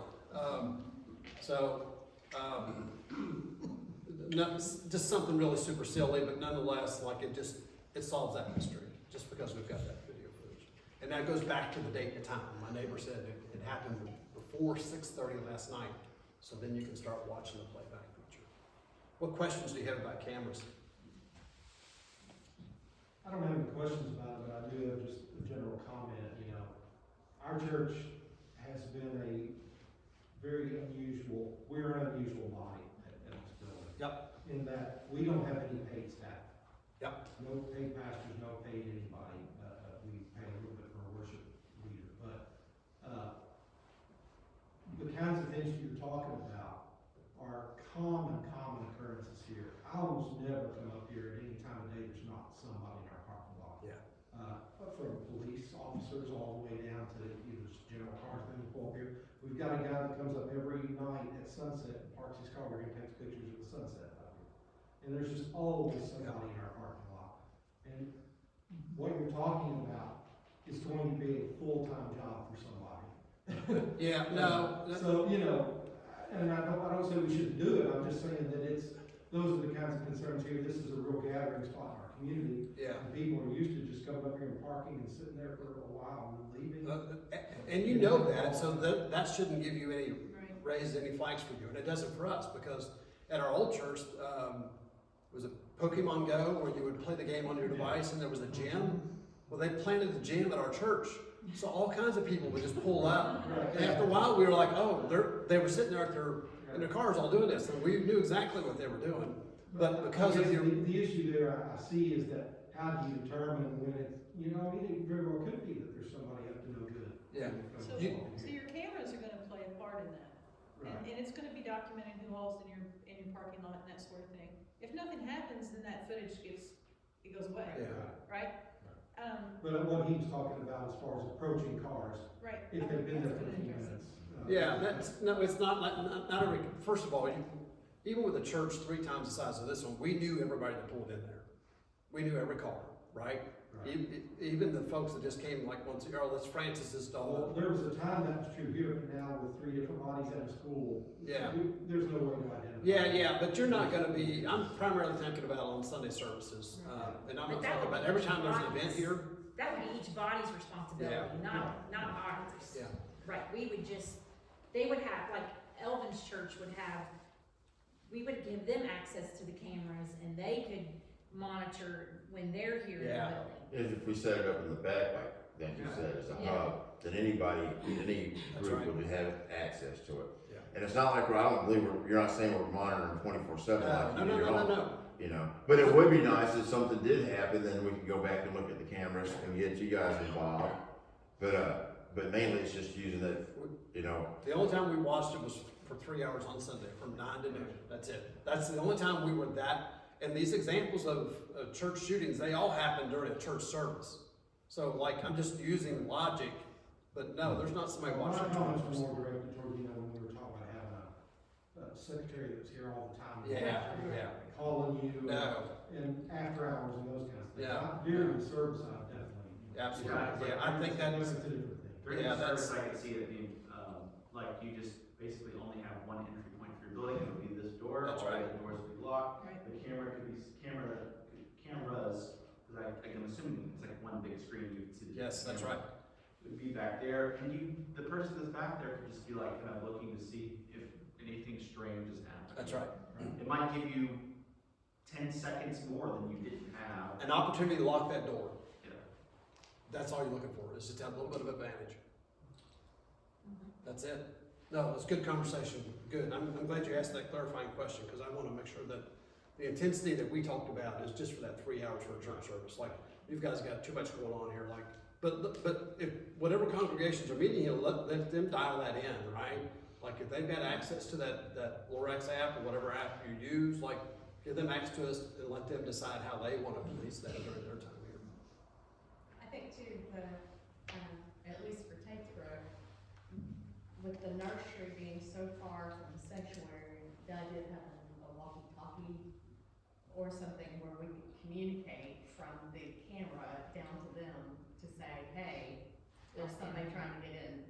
S4: Just something really super silly, but nonetheless, like, it solves that mystery, just because we've got that video footage. And that goes back to the date and time. My neighbor said it happened before 6:30 last night, so then you can start watching the playback feature. What questions do you have about cameras?
S10: I don't have any questions about it, but I do have just a general comment. Our church has been we're an unusual body at this building.
S4: Yep.
S10: In that we don't have any paid staff.
S4: Yep.
S10: No paid pastors, no paid anybody. We pay a little bit for a worship leader, but the kinds of things you're talking about are common occurrences here. I almost never come up here at any time of day there's not somebody in our parking lot.
S4: Yeah.
S10: From police officers all the way down to general cars that pull up here. We've got a guy that comes up every night at sunset and parks his car. We're going to take pictures of the sunset out here. And there's just always somebody in our parking lot. And what you're talking about is going to be a full-time job for somebody.
S4: Yeah, no.
S10: So, and I don't say we shouldn't do it. I'm just saying that those are the kinds of concerns here. This is a real gathering spot in our community.
S4: Yeah.
S10: And people are used to just coming up here and parking and sitting there for a while and leaving.
S4: And you know that, so that shouldn't give you raise any flags for you, and it doesn't for us, because at our old church, was it Pokemon Go, where you would play the game on your device, and there was a gym? Well, they planted the gym at our church, So all kinds of people would just pull out.
S10: Right.
S4: And after a while, we were like, oh, they were sitting there in their cars all doing this, and we knew exactly what they were doing. But because
S10: I
S4: of
S10: guess
S4: your,
S10: the issue there I see is that how do you determine when it's, you know, it very well could be that there's somebody up to no good.
S4: Yeah.
S11: So,
S4: You-
S11: so your cameras are gonna play a part in that. And it's gonna be documenting who all's in your parking lot and that sort of thing. If nothing happens, then that footage it goes away,
S4: yeah.
S11: right?
S10: But what he was talking about as far as approaching cars,
S11: Right.
S10: if they've been there for a
S11: That's
S10: few
S11: good.
S10: minutes.
S4: Yeah, it's not like, not every, first of all, even with a church 3 times the size of this one, we knew everybody that pulled in there. We knew every car, right? Even the folks that just came like once, oh, that's Francis's
S10: Well,
S4: dog.
S10: there was a time that was true here, but now with 3 different bodies at a school,
S4: Yeah.
S10: there's no way to identify.
S4: Yeah, but you're not gonna be, I'm primarily thinking about on Sunday services. And I'm not
S12: But that
S4: talking
S12: would
S4: about
S12: be
S4: every time there's an
S12: bodies.
S4: event here.
S12: That would be each body's responsibility,
S4: Yeah.
S12: not ours.
S4: Yeah.
S12: Right, we would just, they would have, like Elvin's church would have, we would give them access to the cameras and they could monitor when they're here in the
S4: Yeah.
S12: building.
S9: If we set it up in the back, like Dan just said, as a
S12: Yeah.
S9: hub, then anybody, any
S4: That's
S9: group
S4: right.
S9: would have access to it.
S4: Yeah.
S9: And it's not like, I don't believe you're not saying we're monitoring 24/7 like you do your own.
S4: No.
S9: You know, but it would be nice if something did happen, then we could go back and look at the cameras and get you guys involved. But mainly it's just using it, you know.
S4: The only time we watched it was for 3 hours on Sunday, from 9 to noon. That's it. That's the only time we were that. And these examples of church shootings, they all happen during a church service. So like, I'm just using logic, but no, there's not somebody
S10: My
S4: watching.
S10: comments
S4: church
S10: were
S4: service.
S10: more directed toward, when we were talking about having a secretary that was here all the time.
S4: Yeah.
S10: Calling you.
S4: No.
S10: And after hours and those kinds of things.
S4: Yeah.
S10: Not during the service, definitely.
S4: Absolutely. Yeah, I think that's,
S10: That's a different thing.
S6: During
S4: Yeah,
S6: the service,
S4: that's-
S6: I could see it being, like you just basically only have one entry point for your building, it would be this door,
S4: That's
S6: all
S4: right.
S6: the doors would be locked.
S11: Right.
S6: The camera could be, cameras, cause I'm assuming it's like one big screen, you can see the.
S4: yes, that's
S6: camera.
S4: right.
S6: Would be back there, and the person that's back there could just be like kind of looking to see if anything strange has happened.
S4: That's right.
S6: It might give you 10 seconds more than you didn't have.
S4: An opportunity to lock that door.
S6: Yeah.
S4: That's all you're looking for, is just to have a little bit of advantage. That's it. No, it's good conversation. Good. I'm glad you asked that clarifying question, because I want to make sure that the intensity that we talked about is just for that 3 hours for a church service. Like, you guys got too much going on here. Like, but if whatever congregations are meeting here, let them dial that in, right? Like, if they've got access to that Lorex app or whatever app you use, like, give them access to us and let them decide how they want to police that during their time here.
S13: I think too, at least for Tatesboro, with the nursery being so far from the sanctuary, the idea of having a walkie-talkie or something where we could communicate from the camera down to them to say, hey, there's somebody trying to get in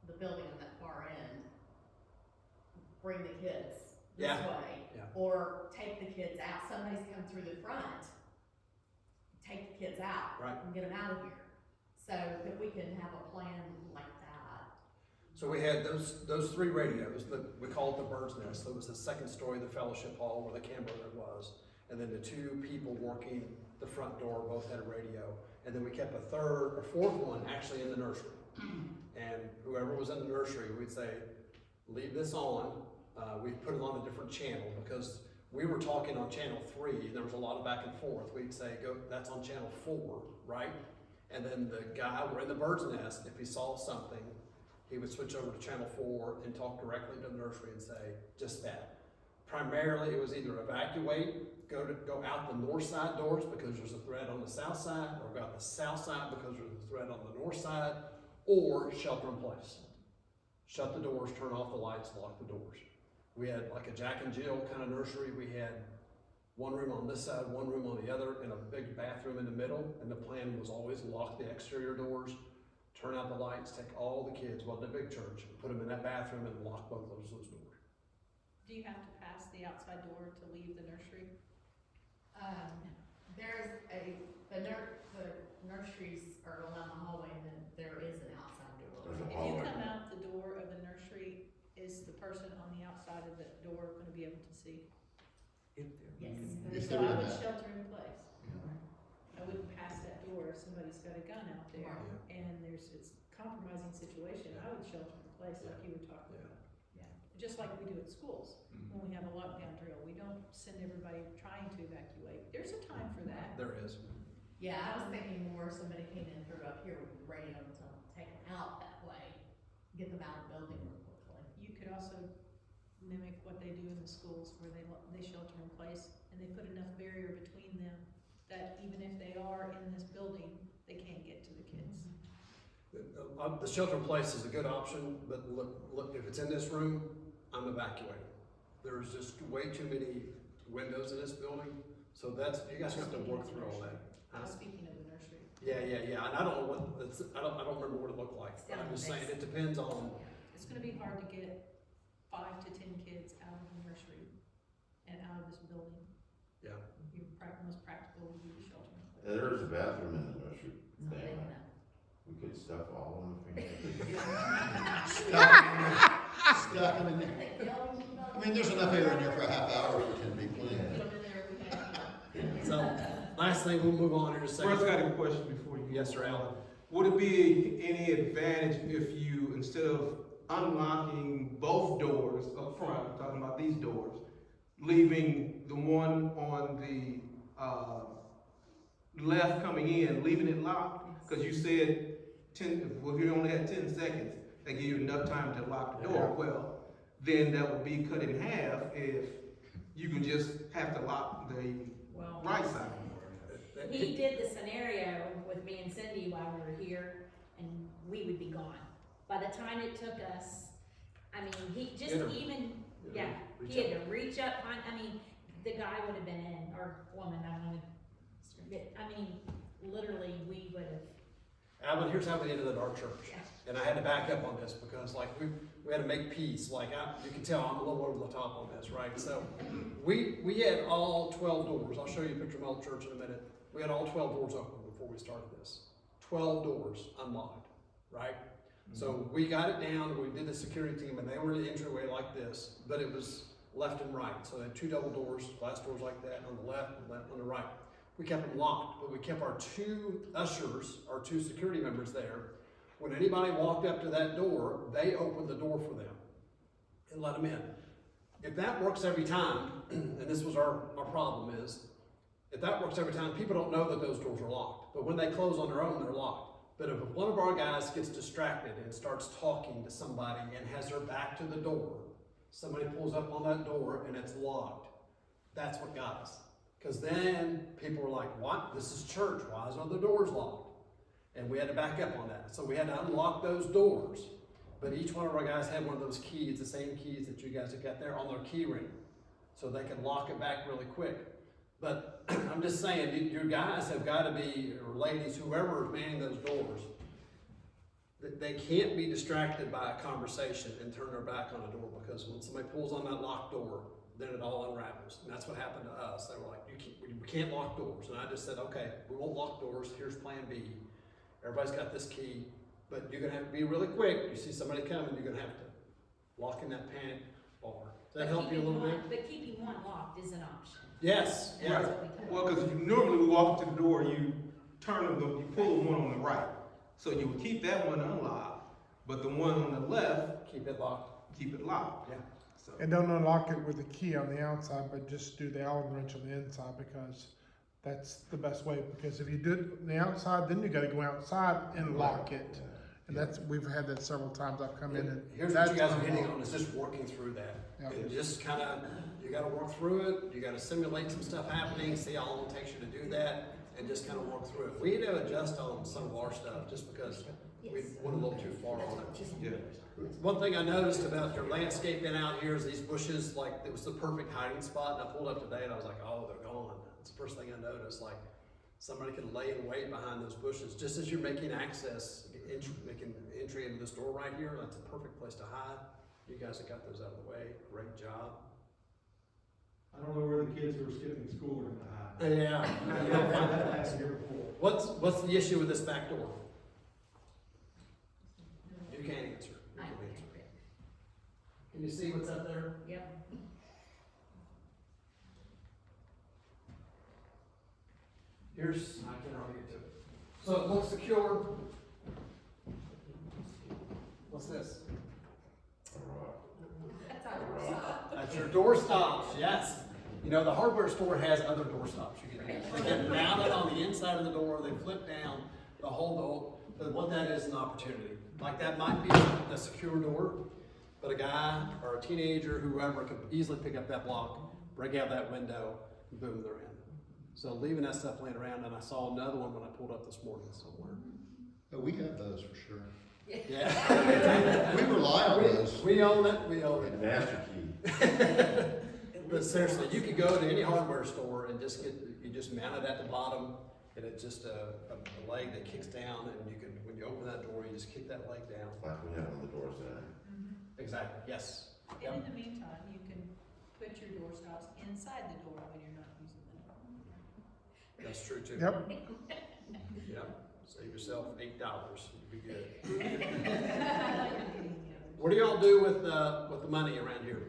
S13: the building on that far end. Bring the kids this
S4: Yeah.
S13: way.
S4: Yeah.
S13: Or take the kids out. Somebody's come through the front. Take the kids out.
S4: Right.
S13: And get them out of here. So that we can have a plan like that.
S4: So we had those 3 radios that we called the bird's nest. That was the second story of the fellowship hall where the camera was. And then the 2 people working the front door both had a radio. And then we kept a 3rd or 4th one actually in the nursery. And whoever was in the nursery, we'd say, leave this on. We'd put it on a different channel because we were talking on channel 3 and there was a lot of back and forth. We'd say, go, that's on channel 4, right? And then the guy, we're in the bird's nest, if he saw something, he would switch over to channel 4 and talk directly to the nursery and say just that. Primarily, it was either evacuate, go out the north side doors because there's a threat on the south side, or go out the south side because there's a threat on the north side, or shelter in place. Shut the doors, turn off the lights, lock the doors. We had like a Jack and Jill kind of nursery. We had one room on this side, one room on the other, and a big bathroom in the middle. And the plan was always lock the exterior doors, turn out the lights, take all the kids, well, the big church, put them in that bathroom and lock both those doors.
S11: Do you have to pass the outside door to leave the nursery?
S13: There's the nurseries are along the hallway and then there is an outside door.
S9: There's a
S11: If you
S9: hallway.
S11: come out the door of the nursery, is the person on the outside of the door gonna be able to see?
S13: Yes.
S5: If
S11: So
S5: they're
S11: I
S5: in
S11: would
S5: that.
S11: shelter in place. I wouldn't pass that door if somebody's got a gun out there and it's compromising situation, I would shelter in place like you were talking about. Yeah, just like we do at schools, when we have a lockdown drill, we don't send everybody trying to evacuate. There's a time for that.
S4: There is.
S13: Yeah, I was thinking more somebody came in through up here with the radio and tell them to take them out that way, get them out of the building real quickly.
S11: You could also mimic what they do in the schools where they shelter in place and they put enough barrier between them that even if they are in this building, they can't get to the kids.
S4: The shelter in place is a good option, but look, if it's in this room, I'm evacuating. There's just way too many windows in this building, so you guys have to work through all that.
S11: Speaking of the nursery.
S4: Yeah, and I don't know I don't remember what it looked like, but I'm just saying, it depends on.
S11: It's gonna be hard to get 5 to 10 kids out of the nursery and out of this building.
S4: Yeah.
S11: Your most practical would be the shelter in place.
S9: There is a bathroom in the nursery.
S13: It's not big
S9: Damn.
S13: enough.
S9: We could stuff all of them if we had to.
S5: Stuff them in there. I mean, there's enough air in there for a half hour for 10 people.
S13: Put them in there if we had to.
S4: So, last thing, we'll move on here in a second.
S14: First, I got a question before you.
S4: Yes, sir, Alan.
S14: Would it be any advantage if you, instead of unlocking both doors up front, I'm talking about these doors, leaving the one on the, left coming in, leaving it locked? Cause you said if you only had 10 seconds, that give you enough time to lock the door. Well, then that would be cut in half if you can just have to lock the right side.
S12: He did the scenario with me and Cindy while we were here, and we would be gone. By the time it took us, I mean, he had to reach up, the guy would have been in, or woman, literally, we would have.
S4: Alan, here's how we ended at our church. And I had to back up on this because we had to make peace. You can tell I'm a little over the top on this, right? So we had all 12 doors. I'll show you a picture of my old church in a minute. We had all 12 doors open before we started this. 12 doors unlocked, right? So we got it down, we did the security team, and they were in the entryway like this, but it was left and right. So they had 2 double doors, glass doors like that on the left and on the right. We kept them locked, but we kept our 2 ushers, our 2 security members there. When anybody walked up to that door, they opened the door for them and let them in. If that works every time, and this was our problem is, if that works every time, people don't know that those doors are locked. But when they close on their own, they're locked. But if one of our guys gets distracted and starts talking to somebody and has their back to the door, somebody pulls up on that door and it's locked, that's what got us. Because then people were like, what? This is church. Why is the doors locked? And we had to back up on that. So we had to unlock those doors. But each one of our guys had one of those keys, the same keys that you guys have got there, on their key ring. So they could lock it back really quick. But I'm just saying, your guys have got to be, or ladies, whoever is manning those doors, they can't be distracted by a conversation and turn their back on a door, because when somebody pulls on that locked door, then it all unravels. And that's what happened to us. They were like, we can't lock doors. And I just said, okay, we won't lock doors. Here's plan B. Everybody's got this key, but you're gonna have to be really quick. You see somebody coming, you're gonna have to lock in that panic bar. Does that help you a little bit?
S12: But keeping one locked is an option.
S4: Yes.
S12: And that's what we do.
S14: Well, because normally we walk up to the door, you you pull the one on the right. So you would keep that one unlocked, but the one on the left,
S4: keep it locked.
S14: Keep it locked.
S4: Yeah.
S14: So.
S3: And don't unlock it with a key on the outside, but just do the Allen wrench on the inside, because that's the best way. Because if you do it on the outside, then you gotta go outside and lock it. And we've had that several times. I've come in and.
S4: Here's what you guys are hitting on, is just working through that.
S3: Yep.
S4: And just kind of, you gotta work through it, you gotta simulate some stuff happening, see how long it takes you to do that, and just kind of work through it. We had to adjust on some of our stuff, just because we went a little too far on it.
S14: Yeah.
S4: One thing I noticed about your landscaping out here is these bushes, like, it was the perfect hiding spot, and I pulled up today and I was like, oh, they're gone. It's the first thing I noticed, like, somebody can lay in wait behind those bushes, just as you're making making entry into this door right here. That's a perfect place to hide. You guys have got those out of the way. Great job.
S10: I don't know where the kids who are skipping school are gonna hide.
S4: Yeah.
S10: You don't find that last year before.
S4: What's the issue with this back door? You can't answer. You can't answer. Can you see what's up there?
S12: Yep.
S4: I can hardly get to it. So it looks secure. What's this?
S13: That's our door.
S4: That's your door stops, yes. You know, the hardware store has other door stops you can use. They get mounted on the inside of the door, they flip down the whole door. But what that is an opportunity. Like that might be a secure door, but a guy or a teenager, whoever, could easily pick up that block, break out that window, and boom, they're in. So leaving that stuff laying around, and I saw another one when I pulled up this morning somewhere.
S5: Oh, we have those for sure.
S4: Yeah.
S5: We rely on those.
S4: We own it, we own it.
S9: Master key.
S4: But seriously, you could go to any hardware store and just you just mount it at the bottom, and it's just a leg that kicks down, and you can, when you open that door, you just kick that leg down.
S9: Like we have on the doors there.
S4: Exactly, yes.
S11: And in the meantime, you can put your door stops inside the door when you're not using them.
S4: That's true too.
S3: Yep.
S4: Yep, save yourself $8, you'll be good. What do y'all do with the money around here?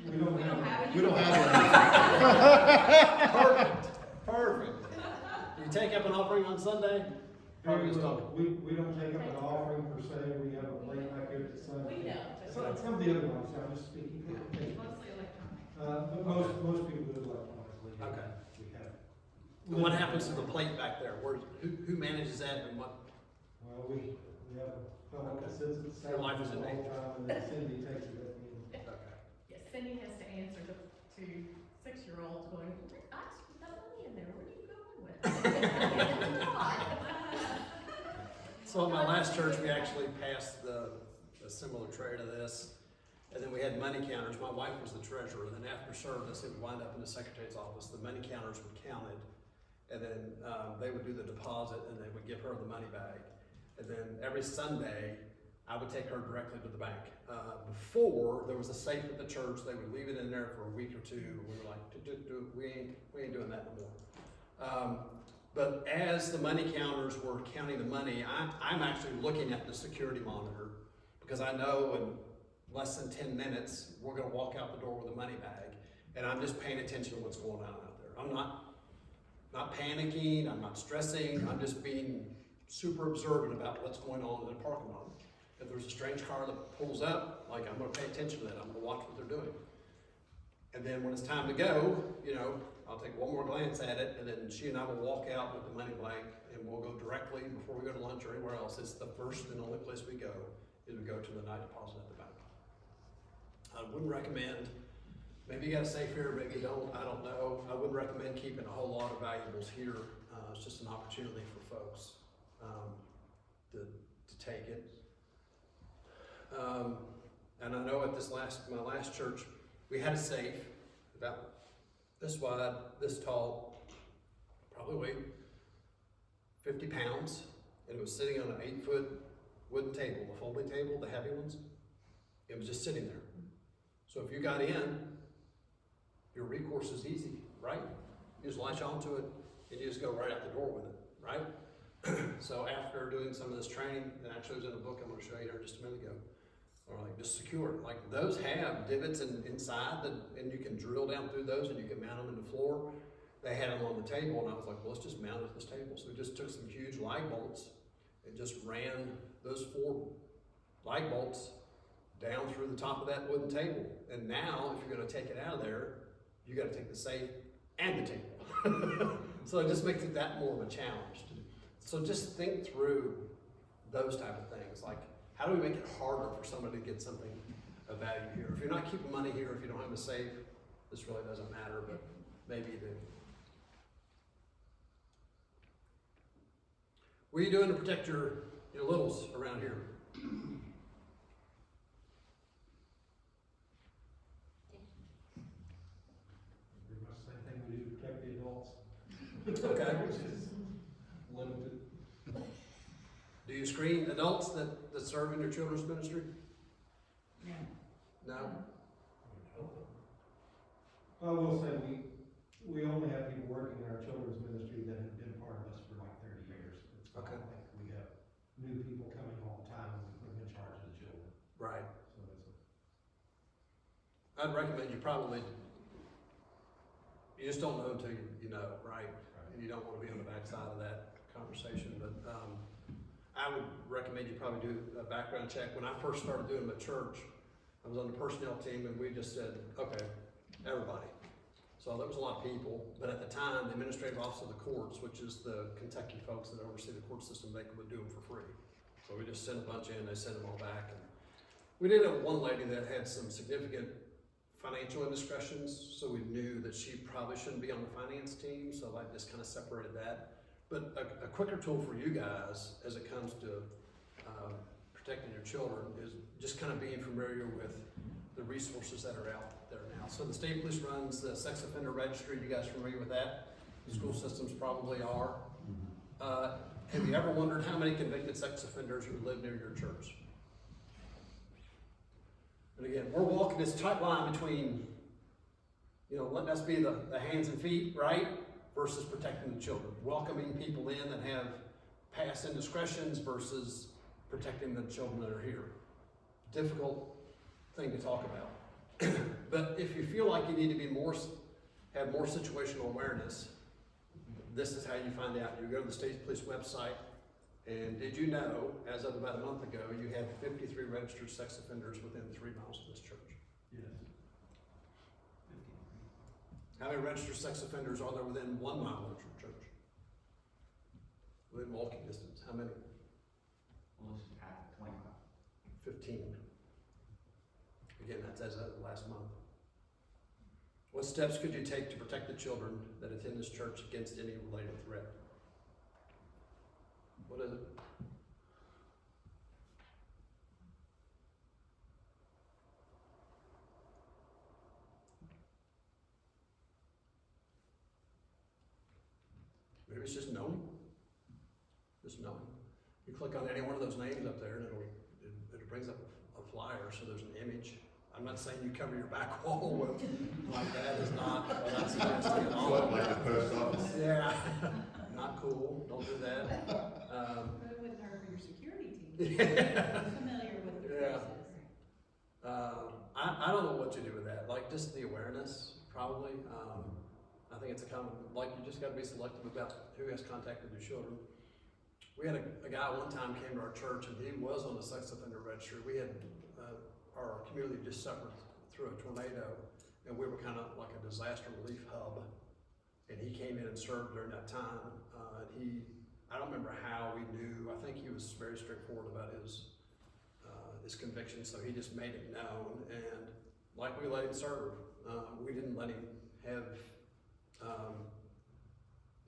S10: We don't have.
S5: We don't have
S4: Perfect. Do you take up an offering on Sunday?
S10: Very little. We don't take up an offering per se, we have a plate back here at Sunday.
S11: We don't.
S10: Some of the other ones, I'm just speaking for the case.
S11: Mostly electronic.
S10: But most people do it electronically.
S4: Okay.
S10: We have.
S4: And what happens to the plate back there? Who manages that and what?
S10: Well, we have a fellow that sits at the side.
S4: Your life is in
S10: all the
S4: danger.
S10: time, and then Cindy takes it at the end.
S4: Okay.
S13: Yes, Cindy has to answer to 6-year-olds going, I put that money in there, where are you going with it?
S4: So at my last church, we actually passed a similar tray to this. And then we had money counters. My wife was the treasurer. And then after service, it would wind up in the secretary's office. The money counters were counted. And then they would do the deposit and they would give her the money bag. And then every Sunday, I would take her directly to the bank. Before, there was a safe at the church. They would leave it in there for a week or two. We were like, we ain't doing that no more. But as the money counters were counting the money, I'm actually looking at the security monitor because I know in less than 10 minutes, we're gonna walk out the door with a money bag. And I'm just paying attention to what's going on out there. I'm not panicking, I'm not stressing, I'm just being super observant about what's going on in the parking lot. If there's a strange car that pulls up, like I'm gonna pay attention to that, I'm gonna watch what they're doing. And then when it's time to go, I'll take one more glance at it, and then she and I will walk out with the money blank, and we'll go directly, before we go to lunch or anywhere else, it's the first and only place we go, is we go to the night deposit at the bank. I wouldn't recommend, maybe you got a safe here, maybe you don't, I don't know. I wouldn't recommend keeping a whole lot of valuables here. It's just an opportunity for folks to take it. And I know at my last church, we had a safe about this wide, this tall, probably weighed 50 pounds, and it was sitting on an 8-foot wooden table, the folding table, the heavy ones. It was just sitting there. So if you got in, your recourse is easy, right? You just latch onto it, and you just go right out the door with it, right? So after doing some of this training, and actually it was in a book I'm going to show you here just a minute ago, or like just secure it. Like those have divots inside and you can drill down through those and you can mount them in the floor. They had them on the table and I was like, well, let's just mount it to this table. So we just took some huge light bolts and just ran those 4 light bolts down through the top of that wooden table. And now if you're gonna take it out of there, you gotta take the safe and the table. So it just makes it that more of a challenge. So just think through those type of things. Like, how do we make it harder for somebody to get something of value here? If you're not keeping money here, if you don't have a safe, this really doesn't matter, but maybe you do. What are you doing to protect your littles around here?
S10: Pretty much the same thing we do to protect the adults.
S4: Okay.
S10: Which is limited.
S4: Do you screen adults that serve in your children's ministry?
S11: No.
S4: No?
S10: I will say, we only have people working in our children's ministry that have been part of us for like 30 years. It's not
S4: Okay.
S10: like we have new people coming all the time and we put them in charge of the children.
S4: Right.
S10: So it's
S4: I'd recommend you just don't know until you know, right? and you don't wanna be on the backside of that conversation, but, I would recommend you probably do a background check. When I first started doing them at church, I was on the personnel team and we just said, okay, everybody. So there was a lot of people, but at the time, the administrative office of the courts, which is the Kentucky folks that oversee the court system, they would do them for free. So we just sent a bunch in, they sent them all back. And we did have one lady that had some significant financial indiscretions, so we knew that she probably shouldn't be on the finance team, so I just kind of separated that. But a quicker tool for you guys as it comes to protecting your children is just kind of being familiar with the resources that are out there now. So the state police runs the sex offender registry. You guys familiar with that? The school systems probably are. Have you ever wondered how many convicted sex offenders who live near your church? And again, we're walking this tight line between, you know, letting us be the hands and feet, right? Versus protecting the children. Welcoming people in that have past indiscretions versus protecting the children that are here. Difficult thing to talk about. But if you feel like you need to be have more situational awareness, this is how you find out. You go to the state police website, and did you know, as of about a month ago, you had 53 registered sex offenders within 3 miles of this church?
S6: Yes.
S4: How many registered sex offenders are there within 1 mile of your church? Within walking distance, how many?
S6: Well, let's just half, 25.
S4: 15. Again, that's as of last month. What steps could you take to protect the children that attend this church against any related threat? What is it? Maybe it's just knowing. Just knowing. You click on any one of those names up there and it brings up a flyer, so there's an image. I'm not saying you cover your back wall with, like that is not what I'm suggesting at all.
S9: What, like the post office?
S4: Yeah, not cool, don't do that.
S11: But it wouldn't hurt for your security team.
S4: Yeah.
S11: Familiar with the
S4: Yeah.
S11: faces.
S4: I don't know what to do with that, like just the awareness, probably. I think it's a common, like you just gotta be selective about who has contacted your children. We had a guy one time came to our church and he was on the sex offender registry. We had, our community just suffered through a tornado and we were kind of like a disaster relief hub. And he came in and served during that time. I don't remember how we knew, I think he was very straightforward about his conviction, so he just made it known, and like we let him serve, we didn't let him have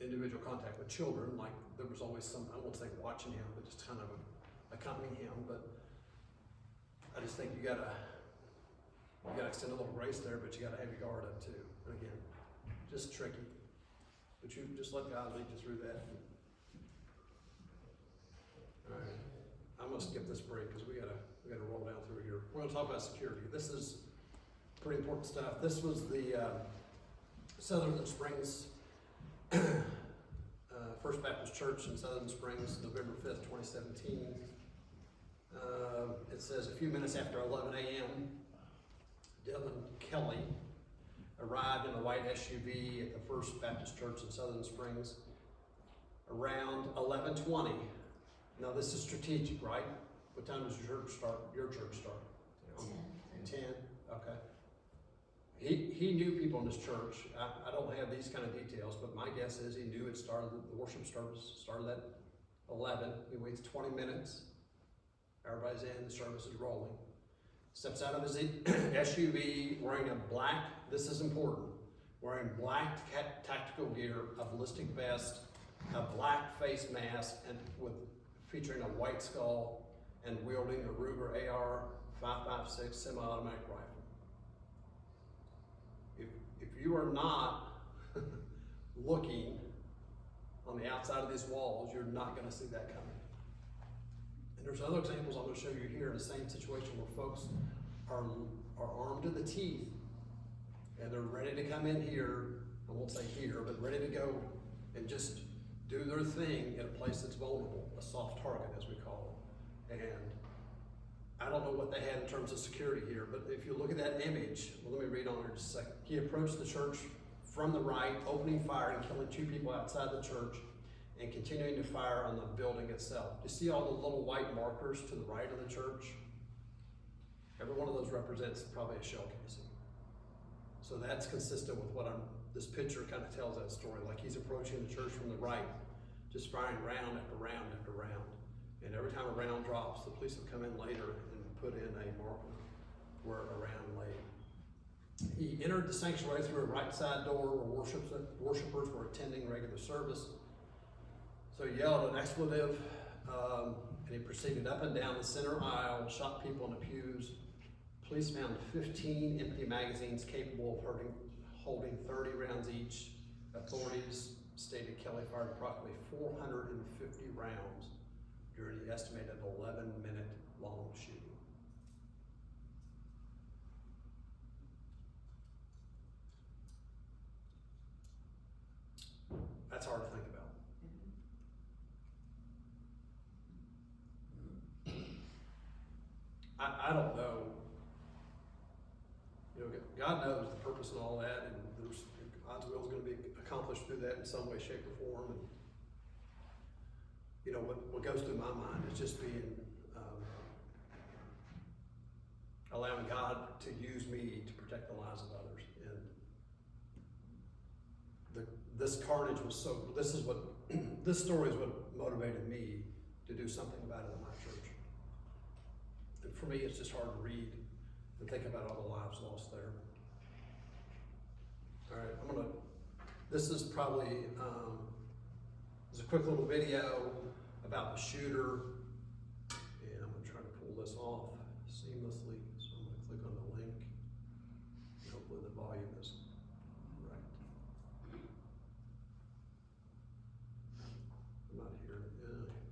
S4: individual contact with children, like there was always some, I won't say watching him, but just kind of accompanying him, but I just think you gotta extend a little grace there, but you gotta have your guard up too. And again, just tricky, but you just let God lead you through that. All right, I'm gonna skip this break because we gotta roll down through here. We're gonna talk about security. This is pretty important stuff. This was the Southern Springs First Baptist Church in Southern Springs, November 5th, 2017. It says a few minutes after 11 a.m., Devin Kelly arrived in a white SUV at the First Baptist Church in Southern Springs around 11:20. Now this is strategic, right? What time does your church start? 10. Okay. He knew people in this church. I don't have these kind of details, but my guess is he knew the worship service started at 11. He waits 20 minutes. Everybody's in, the service is rolling. Steps out of his SUV wearing this is important, wearing black tactical gear, a ballistic vest, a black face mask, and featuring a white skull, and wielding a Ruger AR-556 semi-automatic rifle. If you are not looking on the outside of these walls, you're not going to see that coming. And there's other examples I'm going to show you here in the same situation where folks are armed to the teeth and they're ready to come in here, I won't say here, but ready to go and just do their thing in a place that's vulnerable, a soft target as we call it. And I don't know what they had in terms of security here, but if you look at that image, well, let me read on here just a second. He approached the church from the right, opening fire and killing 2 people outside the church, and continuing to fire on the building itself. You see all the little white markers to the right of the church? Every one of those represents probably a shell casing. So that's consistent with what this picture kind of tells that story. Like he's approaching the church from the right, just firing round after round after round. And every time a round drops, the police have come in later and put in a marker where a round lay. He entered the sanctuary through a right side door where worshipers were attending regular service. So he yelled an expletive, and he proceeded up and down the center aisle, shot people in the pews. Police found 15 empty magazines capable of holding 30 rounds each. Authorities stated Kelly fired approximately 450 rounds during the estimated 11-minute long shooting. That's hard to think about. I don't know. You know, God knows the purpose and all that, and there's God's will is going to be accomplished through that in some way, shape, or form. And you know what goes through my mind is just being allowing God to use me to protect the lives of others. And this carnage was so. This story is what motivated me to do something about it in my church. And for me, it's just hard to read and think about all the lives lost there. All right, this is probably, there's a quick little video about the shooter, and I'm gonna try to pull this off seamlessly. So I'm gonna click on the link, and hopefully the volume is right. I'm not here.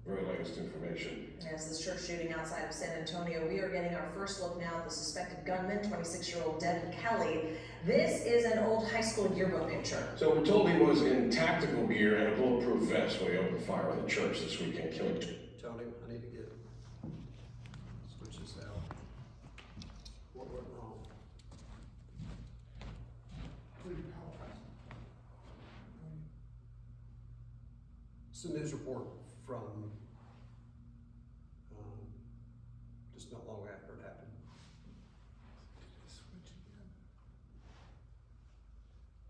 S15: Very latest information.
S16: As this church shooting outside of San Antonio, we are getting our first look now at the suspected gunman, 26-year-old Devin Kelly. This is an old high school yearbook picture.
S15: So we're told he was in tactical gear and a bulletproof vest when he opened fire on the church this weekend, killing 2.
S4: Tony, I need to switch this out. What went wrong? It's a news report from just not long after it happened.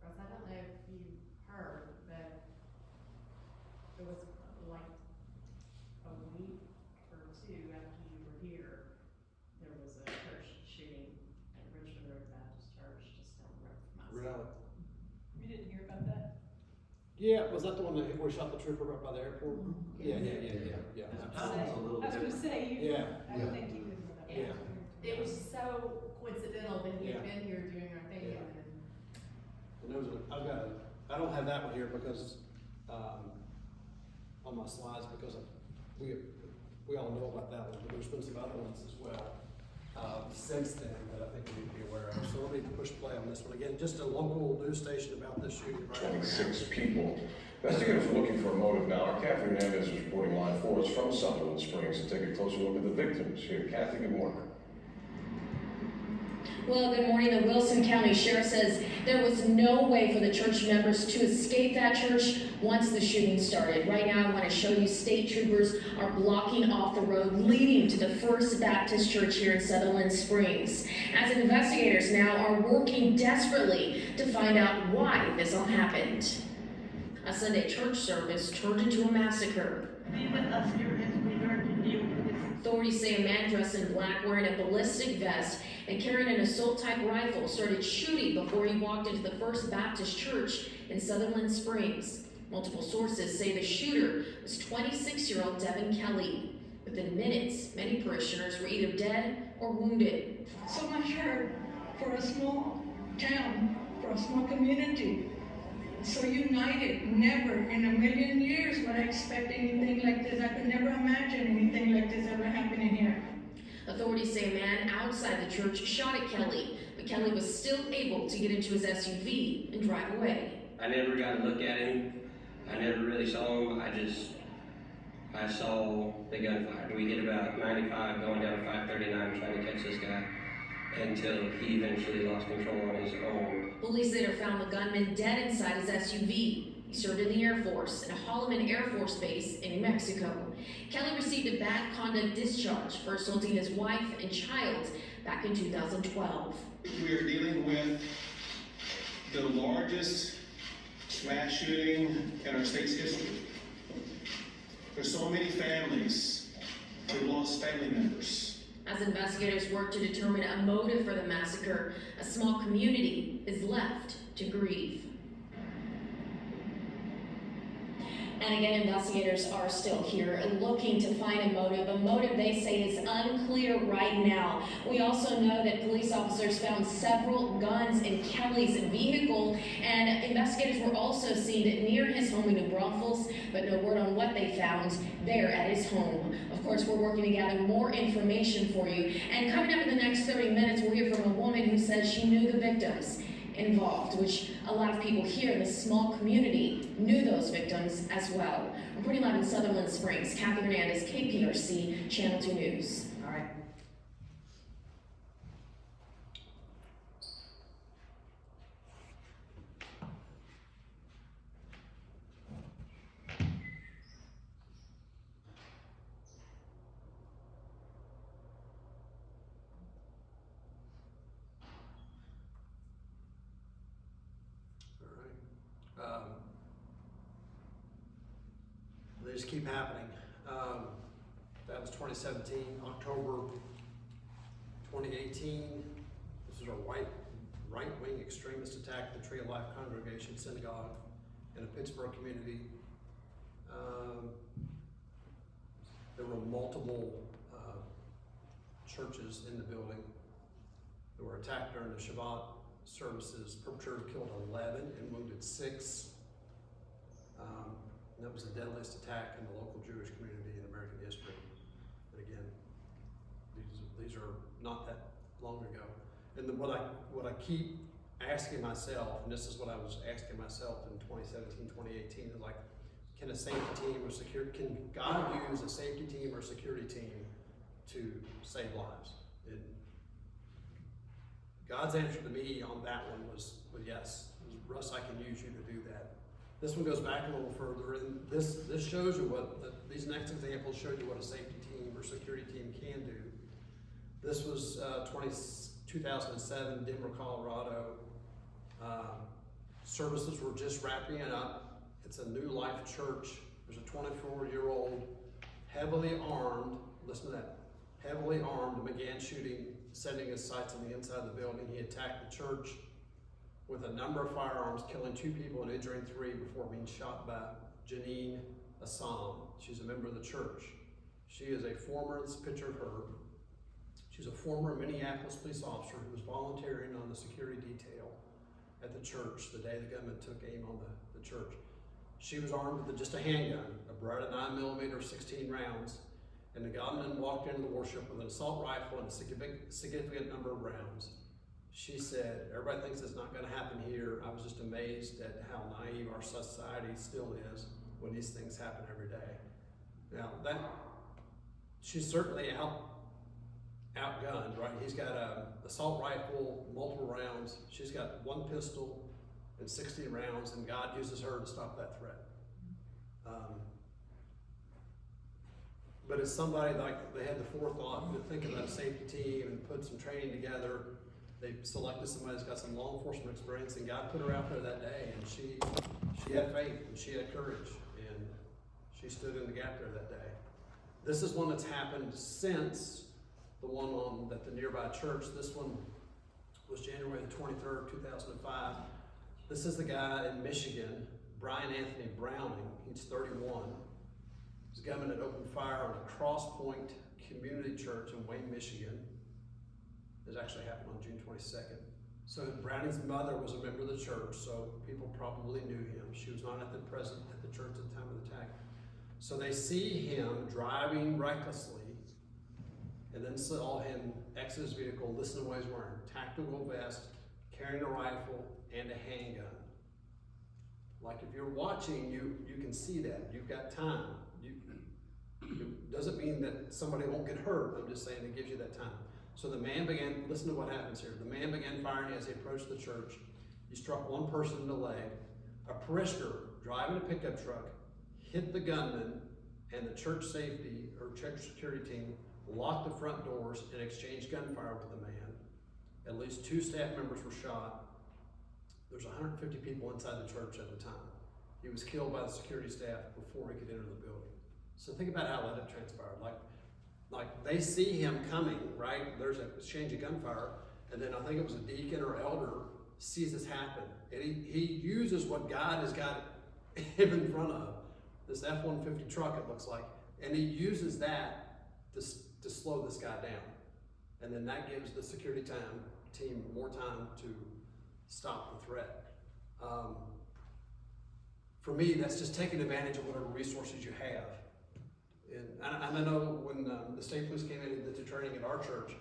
S13: Russ, I don't know if you heard, but it was like a week or 2 after you were here, there was a church shooting at Richmond Road Baptist Church just down the road from us.
S4: Really?
S11: You didn't hear about that?
S4: Yeah, was that the one where we shot the trooper right by the airport? Yeah.
S6: That was a little
S11: I was gonna
S6: different.
S11: say, you,
S4: Yeah.
S11: I don't think you would know that.
S4: Yeah.
S13: It was so coincidental that he had
S4: Yeah.
S13: been here doing our thing
S4: Yeah.
S13: and then.
S4: And there was I don't have that one here because, on my slides because we all know about that one, but there's been some other ones as well, since then that I think we need to be aware of. So let me push play on this one again. Just a local news station about this shooting. Right
S15: 26 people. Investigators are looking for a motive now. Our Kathy Hernandez is reporting live for us from Sutherland Springs to take a closer look at the victims here. Kathy, good morning.
S16: Well, good morning. The Wilson County Sheriff says there was no way for the church members to escape that church once the shooting started. Right now, I want to show you state troopers are blocking off the road leading to the First Baptist Church here in Sutherland Springs. As investigators now are working desperately to find out why this all happened. A Sunday church service turned into a massacre.
S8: Be with us here as we learn to deal with this.
S16: Authorities say a man dressed in black wearing a ballistic vest and carrying an assault-type rifle started shooting before he walked into the First Baptist Church in Sutherland Springs. Multiple sources say the shooter was 26-year-old Devin Kelly. Within minutes, many parishioners were either dead or wounded.
S8: So much hurt for a small town, for a small community. So united, never in a million years would I expect anything like this. I could never imagine anything like this ever happening here.
S16: Authorities say a man outside the church shot at Kelly, but Kelly was still able to get into his SUV and drive away.
S7: I never got to look at him. I never really saw him. I saw the gunfire. We hit about 95 going down 539 trying to catch this guy until he eventually lost control on his own
S16: Police later found the gunman dead inside his SUV. He served in the Air Force at Holloman Air Force Base in New Mexico. Kelly received a bad conduct discharge for assaulting his wife and child back in 2012.
S17: We are dealing with the largest mass shooting in our state's history. There's so many families who've lost family members.
S16: As investigators work to determine a motive for the massacre, a small community is left to grieve. And again, investigators are still here looking to find a motive they say is unclear right now. We also know that police officers found several guns in Kelly's vehicle, and investigators were also seen near his home in New Braunfels, but no word on what they found there at his home. Of course, we're working to gather more information for you, and coming up in the next 30 minutes, we'll hear from a woman who says she knew the victims involved, which a lot of people here in this small community knew those victims as well. Reporting live in Sutherland Springs, Kathy Hernandez, KPRC, Channel 2 News.
S1: All right.
S4: They just keep happening. That was 2017, October 2018. This is a right-wing extremist attack at the Tree of Life Congregation Synagogue in a Pittsburgh community. There were multiple churches in the building that were attacked during the Shabbat services. Perpetrator killed 11 and wounded 6. And that was the deadliest attack in the local Jewish community in American history. And again, these are not that long ago. And what I keep asking myself, and this is what I was asking myself in 2017, 2018, is like, can a safety team or can God use a safety team or security team to save lives? God's answer to me on that one was yes. Russ, I can use you to do that. This one goes back a little further, and this shows you these next examples show you what a safety team or security team can do. This was 2007, Denver, Colorado. Services were just wrapping up. It's a New Life church. There's a 24-year-old, heavily armed, listen to that, heavily armed, began shooting, sending his sights on the inside of the building. He attacked the church with a number of firearms, killing 2 people and injuring 3 before being shot by Janine Assam. She's a member of the church. She is a former, this is a picture of her, she's a former Minneapolis police officer who was volunteering on the security detail at the church the day the gunman took aim on the church. She was armed with just a handgun, a Beretta 9mm, 16 rounds, and the gunman walked into the worship with an assault rifle and a significant number of rounds. She said, everybody thinks it's not going to happen here. I was just amazed at how naive our society still is when these things happen every day. Now, she's certainly outgunned, right? He's got an assault rifle, multiple rounds. She's got 1 pistol and 16 rounds, and God uses her to stop that threat. But as somebody, like, they had the forethought to think about a safety team and put some training together. They selected somebody that's got some law enforcement experience, and God put her out there that day, and she had faith and she had courage, and she stood in the gap there that day. This is one that's happened since the one at the nearby church. This one was January the 23rd, 2005. This is the guy in Michigan, Brian Anthony Browning. He's 31. This gunman had opened fire on a Cross Point Community Church in Wayne, Michigan. This actually happened on June 22nd. So Browning's mother was a member of the church, so people probably knew him. She was not present at the church at the time of the attack. So they see him driving recklessly, and then saw him exit his vehicle. Listen to what he's wearing: tactical vest, carrying a rifle, and a handgun. Like, if you're watching, you can see that. You've got time. It doesn't mean that somebody won't get hurt. I'm just saying it gives you that time. So the man began, listen to what happens here. The man began firing as he approached the church. You struck one person in the leg. A parishioner driving a pickup truck hit the gunman, and the church safety or church security team locked the front doors and exchanged gunfire with the man. At least 2 staff members were shot. There's 150 people inside the church at the time. He was killed by the security staff before he could enter the building. So think about how that transpired. Like they see him coming, right? There's an exchange of gunfire, and then I think it was a deacon or elder sees this happen, and he uses what God has got him in front of, this F-150 truck it looks like, and he uses that to slow this guy down, and then that gives the security team more time to stop the threat. For me, that's just taking advantage of whatever resources you have. And I know when the state police came in and did the training at our church,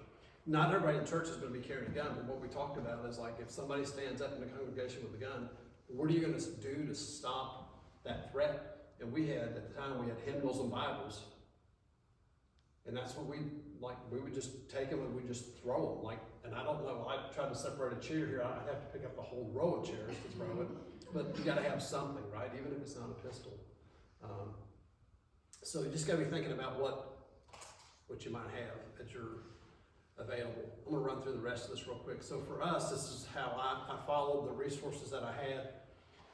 S4: not everybody in church is going to be carrying a gun, but what we talked about is like if somebody stands up in the congregation with a gun, what are you going to do to stop that threat? And we had, at the time, we had hymnals and Bibles. And that's what we would just take them and we just throw them. And I don't know, I tried to separate a chair here, I'd have to pick up the whole row of chairs to throw it. But you got to have something, right? Even if it's not a pistol. So you just got to be thinking about what you might have at your available. I'm going to run through the rest of this real quick. So for us, this is how I followed the resources that I had.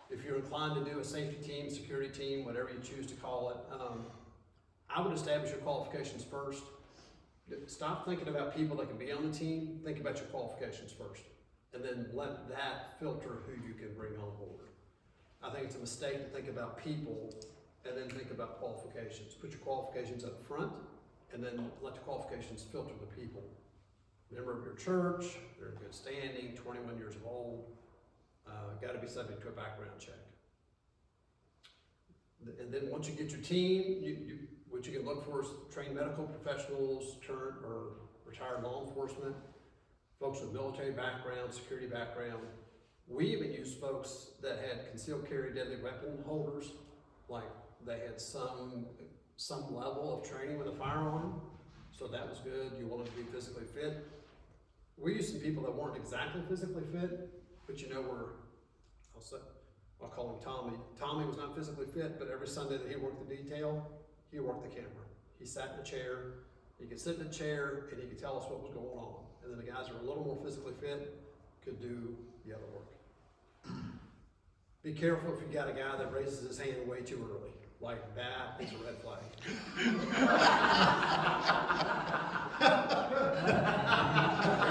S4: If you're inclined to do a safety team, security team, whatever you choose to call it, I would establish your qualifications first. Stop thinking about people that can be on the team. Think about your qualifications first. And then let that filter who you can bring on board. I think it's a mistake to think about people and then think about qualifications. Put your qualifications up front and then let the qualifications filter the people. Member of your church, they're in good standing, 21 years old, got to be subject to a background check. And then once you get your team, what you can look for is trained medical professionals, current or retired law enforcement, folks with military background, security background. We even used folks that had concealed carry deadly weapon holders, like they had some level of training with a firearm, so that was good. You wanted to be physically fit. We used some people that weren't exactly physically fit, but I'll call him Tommy. Tommy was not physically fit, but every Sunday that he worked the detail, he worked the camera. He sat in a chair, he could sit in a chair, and he could tell us what was going on. And then the guys who were a little more physically fit could do the other work. Be careful if you got a guy that raises his hand way too early. Like that is a red flag.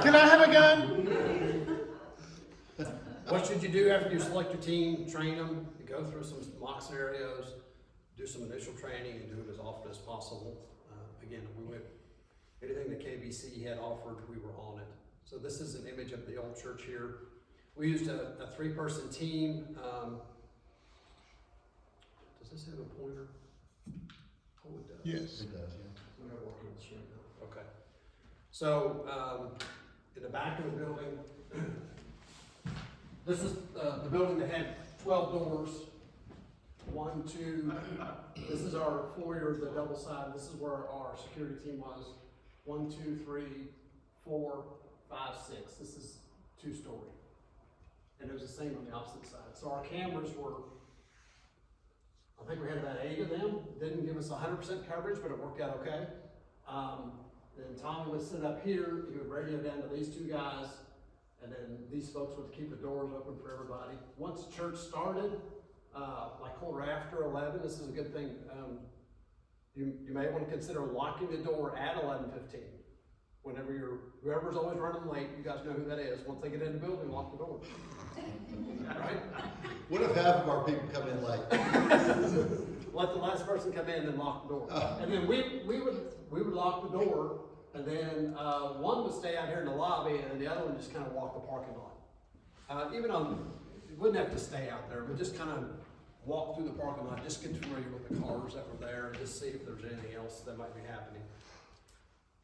S3: Can I have a gun?
S4: What should you do after you select your team, train them, go through some mock scenarios, do some initial training, and do it as often as possible. Again, anything that KBC had offered, we were on it. So this is an image of the old church here. We used a 3-person team. Does this have a pointer? Oh, it does.
S3: Yes.
S5: It does, yeah.
S4: I'm not working on the screen now. Okay. So, in the back of the building, this is the building that had 12 doors. 1, 2, this is our foyer, the double side. This is where our security team was. 1, 2, 3, 4, 5, 6. This is 2-story. And it was the same on the opposite side. So our cameras were, I think we had about 8 of them. Didn't give us 100% coverage, but it worked out okay. Then Tommy would sit up here, he would radio down to these 2 guys, and then these folks would keep the doors open for everybody. Once church started, like quarter after 11, this is a good thing. You may want to consider locking the door at 11:15. Whenever whoever's always running late, you guys know who that is. Once they get in the building, lock the door. Right?
S5: What if half of our people come in late?
S4: Let the last person come in and lock the door. And then we would lock the door, and then one would stay out here in the lobby, and the other one just kind of walk the parking lot. You wouldn't have to stay out there, but just kind of walk through the parking lot, just get familiar with the cars that were there, and just see if there's anything else that might be happening.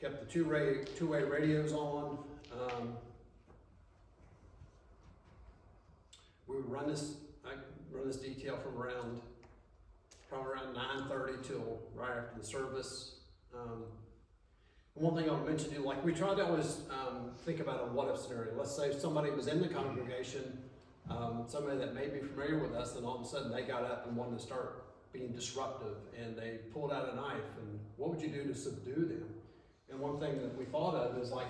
S4: Kept the two-way radios on. We would run this detail from probably around 9:30 till right after the service. One thing I'll mention to you, we try to always think about a what-if scenario. Let's say somebody was in the congregation, somebody that may be familiar with us, and all of a sudden they got up and wanted to start being disruptive, and they pulled out a knife, and what would you do to subdue them? And one thing that we thought of is like,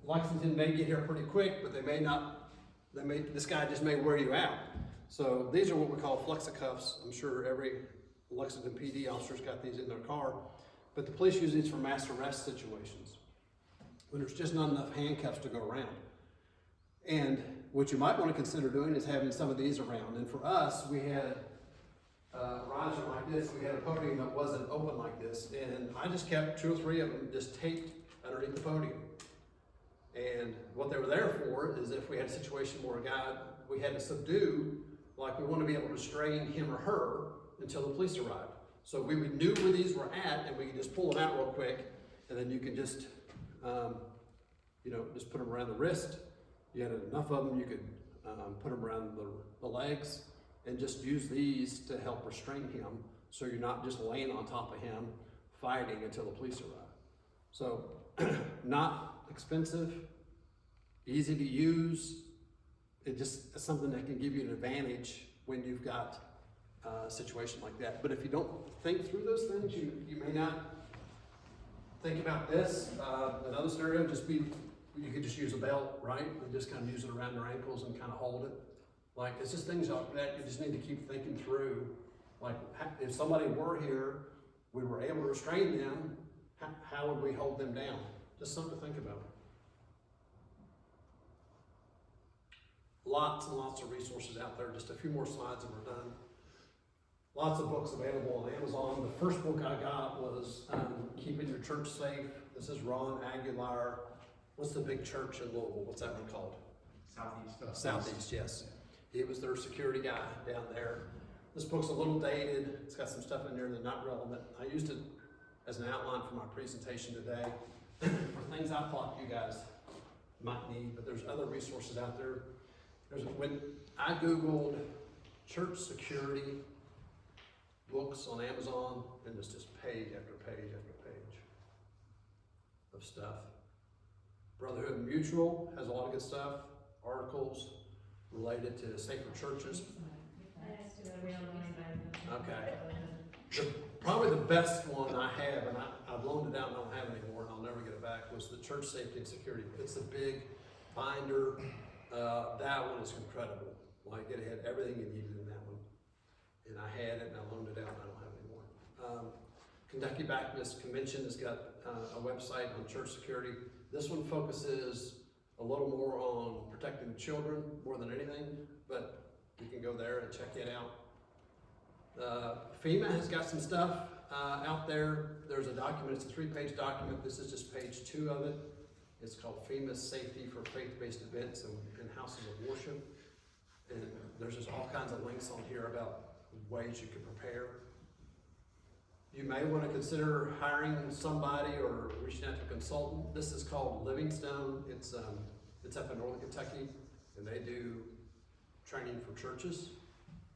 S4: Lexington may get here pretty quick, but they may not, this guy just may wear you out. So these are what we call flexicuffs. I'm sure every Lexington PD officer's got these in their car, but the police use these for mass arrest situations, when there's just not enough handcuffs to go around. And what you might want to consider doing is having some of these around. And for us, we had a riser like this, we had a podium that wasn't open like this, and I just kept 2 or 3 of them just taped underneath the podium. And what they were there for is if we had a situation where a guy we had to subdue, like we want to be able to restrain him or her until the police arrived. So we knew where these were at, and we could just pull them out real quick, and then you can just, just put them around the wrist. You had enough of them, you could put them around the legs, and just use these to help restrain him, so you're not just laying on top of him fighting until the police arrive. So, not expensive, easy to use. It's something that can give you an advantage when you've got a situation like that. But if you don't think through those things, you may not think about this. Another scenario you could just use a belt, right? And just kind of use it around your ankles and kind of hold it. Like, it's just things like that you just need to keep thinking through. Like, if somebody were here, we were able to restrain them, how would we hold them down? Just something to think about. Lots and lots of resources out there. Just a few more slides and we're done. Lots of books available on Amazon. The first book I got was Keeping Your Church Safe. This is Ron Aguilar. What's the big church in Louisville? What's that one called? Southeast, yes. He was their security guy down there. This book's a little dated. It's got some stuff in there that's not relevant. I used it as an outline for my presentation today for things I thought you guys might need, but there's other resources out there. When I Googled church security books on Amazon, and it's just page after page after page of stuff. Brotherhood Mutual has a lot of good stuff, articles related to safer churches. Okay. Probably the best one I have, and I've loaned it out and I don't have it anymore, and I'll never get it back, was the Church Safety and Security. It's a big binder. That one is incredible. Like, it had everything you needed in that one. And I had it and I loaned it out and I don't have it anymore. Kentucky Baptist Convention has got a website on church security. This one focuses a little more on protecting the children more than anything, but you can go there and check it out. FEMA has got some stuff out there. There's a document, it's a 3-page document. This is just page 2 of it. It's called FEMA's Safety for Faith-Based Events and Houses of Worship. And there's just all kinds of links on here about ways you can prepare. You may want to consider hiring somebody or reaching out to a consultant. This is called Livingstone. It's up in Northern Kentucky, and they do training for churches,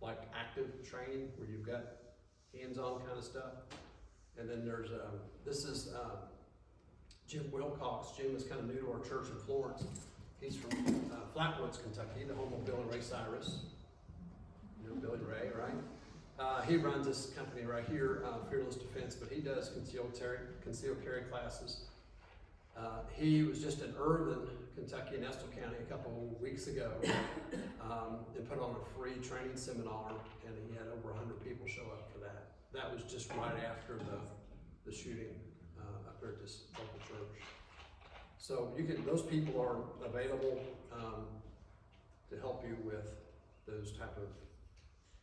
S4: like active training where you've got hands-on kind of stuff. And then there's this is Jim Wilcox. Jim is kind of new to our church in Florence. He's from Flatwoods, Kentucky, the home of Billy Ray Cyrus. You know Billy Ray, right? He runs this company right here, Fearless Defense, but he does concealed carry classes. He was just in Irvin, Kentucky, in Estill County a couple of weeks ago, and put on a free training seminar, and he had over 100 people show up for that. That was just right after the shooting up there at this local church. So those people are available to help you with those type of,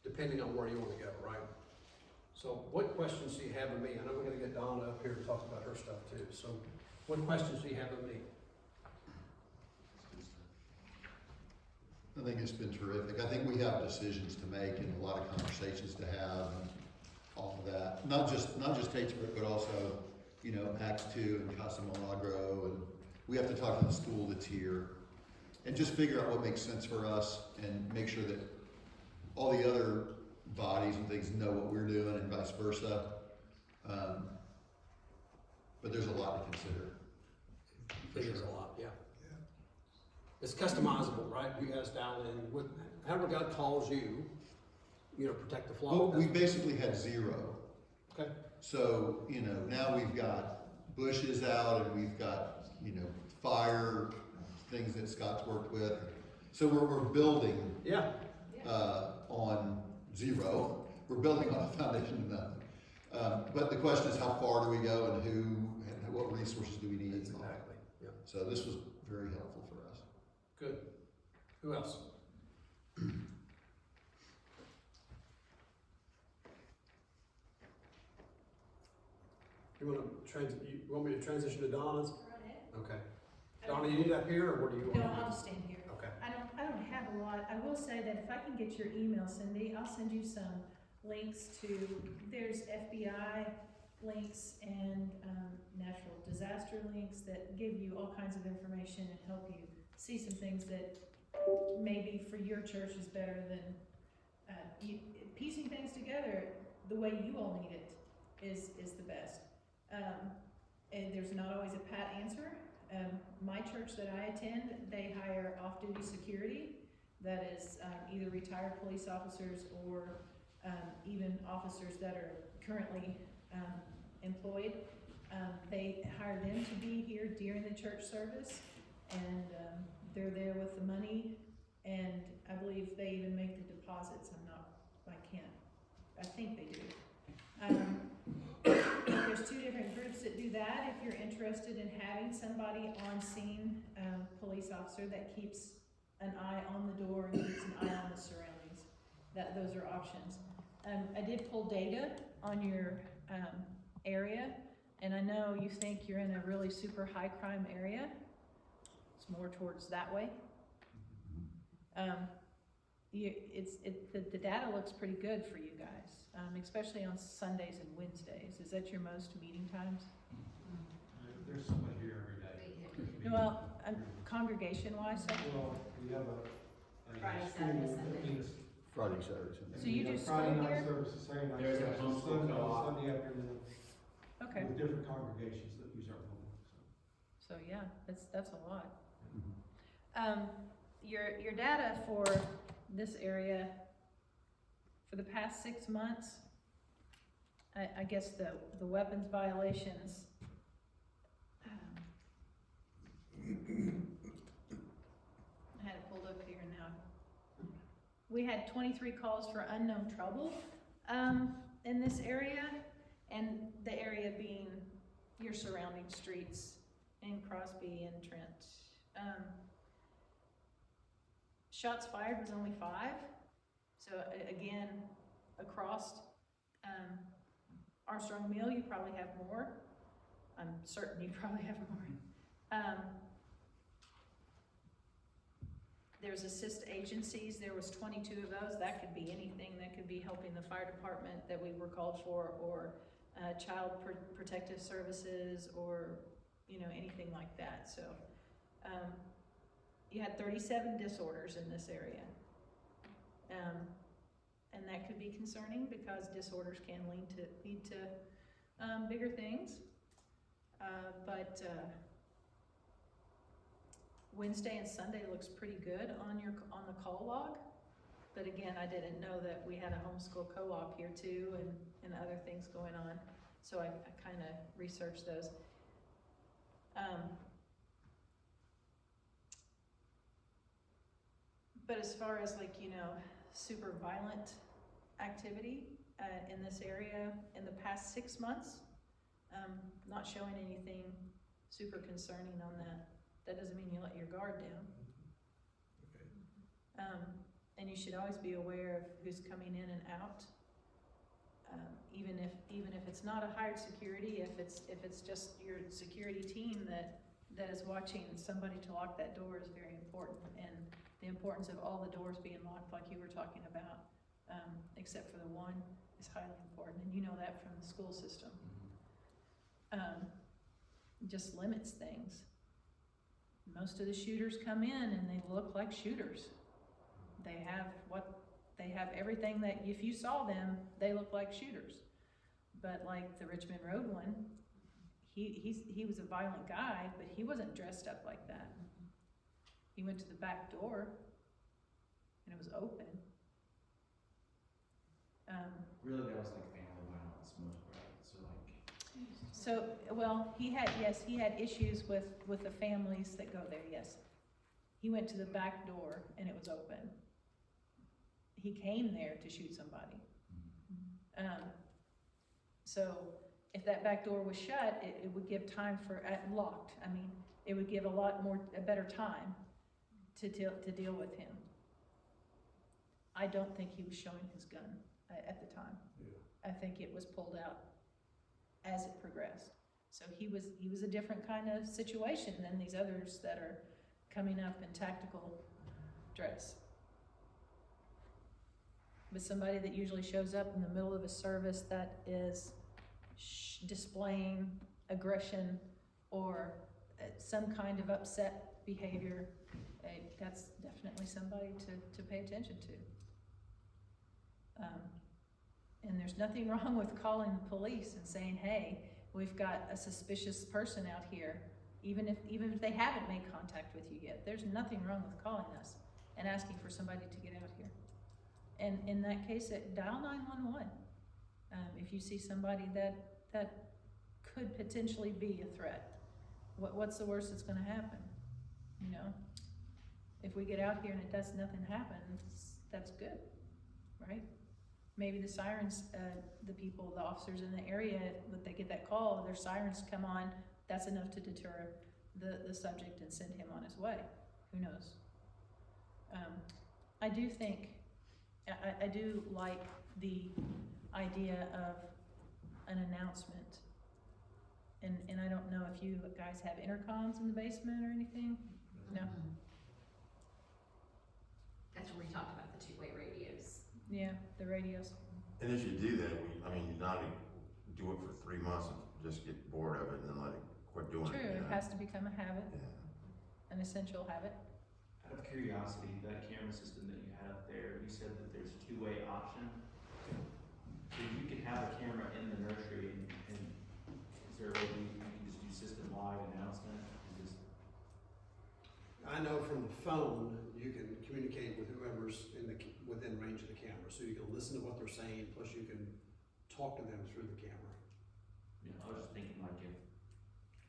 S4: depending on where you want to go, right? So what questions do you have of me? I know we're going to get Donna up here to talk about her stuff too. So what questions do you have of me?
S5: I think it's been terrific. I think we have decisions to make and a lot of conversations to have and all of that. Not just Tatesburg, but also, Acts 2 and Casa Milagro, and we have to talk to the school that's here and just figure out what makes sense for us and make sure that all the other bodies and things know what we're doing and vice versa. But there's a lot to consider.
S4: There's a lot, yeah. It's customizable, right? You guys dial in with, however God calls you, protect the flock.
S5: Well, we basically had 0.
S4: Okay.
S5: So, now we've got bushes out and we've got, fire, things that Scott's worked with. So we're building,
S4: Yeah.
S5: on 0. We're building on a foundation of nothing. But the question is, how far do we go and what resources do we need?
S4: Exactly. Yeah.
S5: So this was very helpful for us.
S4: Good. Who else? You want me to transition to Donna's?
S11: Go ahead.
S4: Okay. Donna, you need up here, or what do you want?
S11: No, I'll just stand here.
S4: Okay.
S11: I don't have a lot. I will say that if I can get your email, Cindy, I'll send you some links to, there's FBI links and natural disaster links that give you all kinds of information and help you see some things that maybe for your church is better than piecing things together the way you all need it is the best. And there's not always a pat answer. My church that I attend, they hire off-duty security that is either retired police officers or even officers that are currently employed. They hire them to be here during the church service, and they're there with the money, and I believe they even make the deposits. I think they do. There's 2 different groups that do that. If you're interested in having somebody on scene, police officer that keeps an eye on the door and keeps an eye on the surroundings, those are options. I did pull data on your area, and I know you think you're in a really super high crime area. It's more towards that way. The data looks pretty good for you guys, especially on Sundays and Wednesdays. Is that your most meeting times?
S10: There's somebody here every day.
S11: Well, congregation-wise,
S10: Well, we have
S12: Friday,
S10: school
S12: Saturday,
S10: that
S12: Sunday.
S10: meets
S5: Friday, Saturday, Sunday.
S11: So you do
S10: Friday
S11: school
S10: night
S11: here?
S10: services, Saturday night
S6: There's a
S10: services,
S6: homeschool co-op.
S10: Sunday afternoon,
S11: Okay,
S10: with different congregations that use our building,
S11: so yeah, that's a lot. Your data for this area, for the past 6 months, I guess the weapons violations, I had it pulled up here now. We had 23 calls for unknown trouble in this area, and the area being your surrounding streets in Crosby and Trent. Shots fired was only 5. So again, across Armstrong Mill, you probably have more. I'm certain you probably have more. There's assist agencies, there was 22 of those. That could be anything. That could be helping the fire department that we were called for, or child protective services, or anything like that. So you had 37 disorders in this area. And that could be concerning because disorders can lead to bigger things. But Wednesday and Sunday looks pretty good on the call log. But again, I didn't know that we had a homeschool co-op here too, and other things going on. So I kind of researched those. But as far as super violent activity in this area in the past 6 months, not showing anything super concerning on that. That doesn't mean you let your guard down. And you should always be aware of who's coming in and out. Even if it's not a hired security, if it's just your security team that is watching somebody to lock that door is very important. And the importance of all the doors being locked, like you were talking about, except for the one, is highly important. And you know that from the school system. Just limits things. Most of the shooters come in and they look like shooters. They have everything that if you saw them, they look like shooters. But like the Richmond Road one, he was a violent guy, but he wasn't dressed up like that. He went to the back door, and it was open.
S6: Really, that was like family violence, most right, so like.
S11: So, well, he had issues with the families that go there, yes. He went to the back door and it was open. He came there to shoot somebody. So if that back door was shut, it would give time for, locked, I mean, it would give a better time to deal with him. I don't think he was showing his gun at the time. I think it was pulled out as it progressed. So he was a different kind of situation than these others that are coming up in tactical dress. But somebody that usually shows up in the middle of a service that is displaying aggression or some kind of upset behavior, that's definitely somebody to pay attention to. And there's nothing wrong with calling the police and saying, hey, we've got a suspicious person out here, even if they haven't made contact with you yet. There's nothing wrong with calling us and asking for somebody to get out here. And in that case, dial 911. If you see somebody that could potentially be a threat, what's the worst that's gonna happen? You know, if we get out here and it does nothing happen, that's good, right? Maybe the sirens, the officers in the area, when they get that call, their sirens come on, that's enough to deter the subject and send him on his way. Who knows? I do think, I do like the idea of an announcement. And I don't know if you guys have intercoms in the basement or anything? No?
S13: That's where we talked about the two-way radios.
S11: Yeah, the radios.
S9: And as you do that, you not do it for 3 months and just get bored of it and then let it quit doing
S11: True,
S9: it.
S11: it has to become a habit,
S9: Yeah.
S11: an essential habit.
S6: Out of curiosity, that camera system that you had up there, you said that there's a two-way option. So you could have a camera in the nursery and is there a way you can just do system-wide announcement?
S4: I know from the phone, you can communicate with whoever's within range of the camera. So you can listen to what they're saying, plus you can talk to them through the camera.
S6: You know, I was just thinking like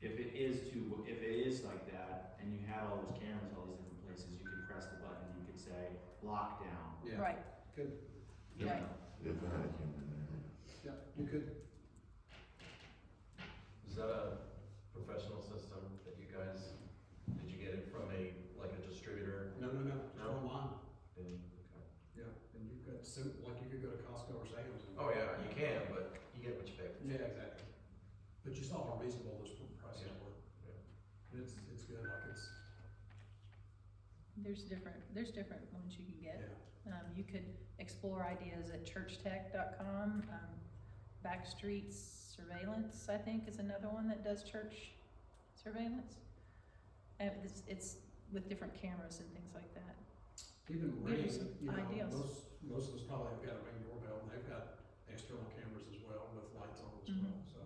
S6: if it is like that and you had all those cameras, all these different places, you could press the button, you could say lockdown.
S4: Yeah.
S11: Right.
S4: Good.
S11: Right.
S9: If I had a camera in there.
S4: Yeah, you could.
S7: Is that a professional system that you guys, did you get it from a distributor?
S4: No, it's online.
S7: Okay.
S4: Yeah, and you've got like you could go to Costco or Sam's.
S7: Oh, yeah, you can, but you get what you pay.
S4: Yeah, exactly. But you saw how reasonable those prices
S7: Yeah.
S4: were.
S7: Yeah.
S4: It's good, like it's.
S11: There's different ones you can get.
S4: Yeah.
S11: You could explore ideas at churchtech.com. Backstreets Surveillance, I think, is another one that does church surveillance. And it's with different cameras and things like that.
S2: Even
S11: Give you
S2: Ring,
S11: some
S2: you know,
S11: ideas.
S2: most of us probably have got a Ring doorbell, and they've got external cameras as well with lights on as well, so.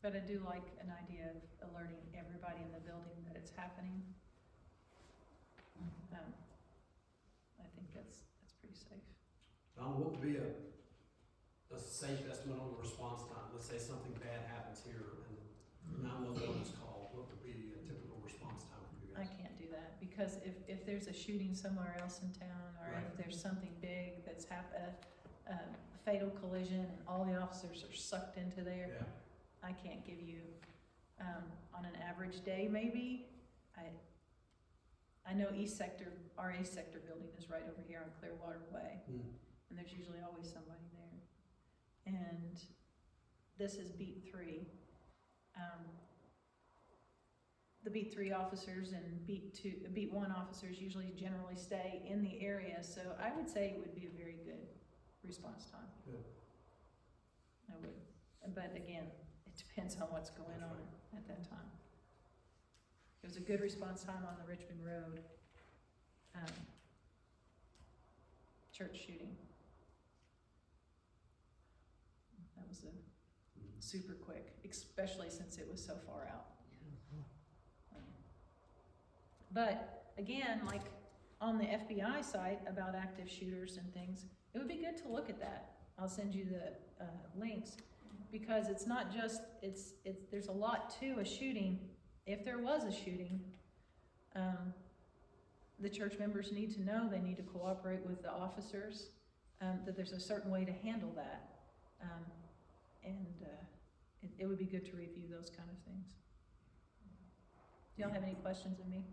S11: But I do like an idea of alerting everybody in the building that it's happening. I think that's pretty safe.
S2: What would be a safe estimate on the response time? Let's say something bad happens here and 911 is called, what would be a typical response time for you
S11: I
S2: guys?
S11: can't do that, because if there's a shooting somewhere else in town, or
S2: Right.
S11: if there's something big that's happened, a fatal collision, and all the officers are sucked into there,
S2: Yeah,
S11: I can't give you, on an average day, maybe, I know our East Sector building is right over here on Clearwater Way, and there's usually always somebody there. And this is beat 3. The beat 3 officers and beat 1 officers usually generally stay in the area, so I would say it would be a very good response time.
S2: good.
S11: I would, but again, it depends on what's going on at that time. It was a good response time on the Richmond Road church shooting. That was super quick, especially since it was so far out. But again, like on the FBI site about active shooters and things, it would be good to look at that. I'll send you the links, because it's not just, there's a lot to a shooting. If there was a shooting, the church members need to know, they need to cooperate with the officers, that there's a certain way to handle that. It would be good to review those kind of things. Do y'all have any questions of me?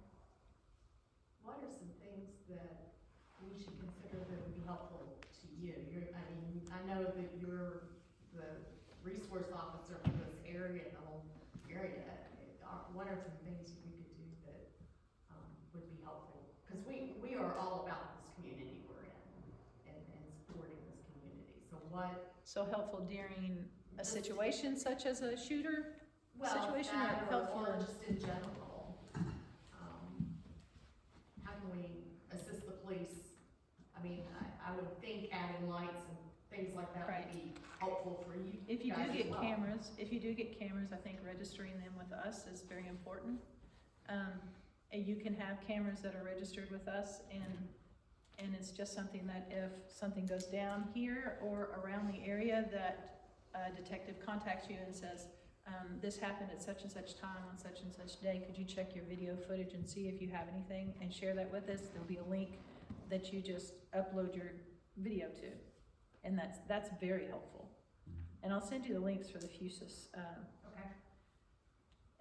S13: What are some things that we should consider that would be helpful to you? I know that you're the resource officer for this area, the whole area. What are some things we could do that would be helpful? Because we are all about this community we're in and supporting this community. So what?
S11: So helpful during a situation such as a shooter situation,
S13: that
S11: or helpful
S13: or
S11: in
S13: just in general? How can we assist the police? I mean, I would think adding lights and things like that
S11: Right.
S13: would be helpful for you.
S11: If you do
S13: guys as
S11: get
S13: well.
S11: cameras, I think registering them with us is very important. And you can have cameras that are registered with us, and it's just something that if something goes down here or around the area, that a detective contacts you and says, this happened at such and such time on such and such day, could you check your video footage and see if you have anything and share that with us? There'll be a link that you just upload your video to, and that's very helpful. And I'll send you the links for the Fusus.
S13: Okay.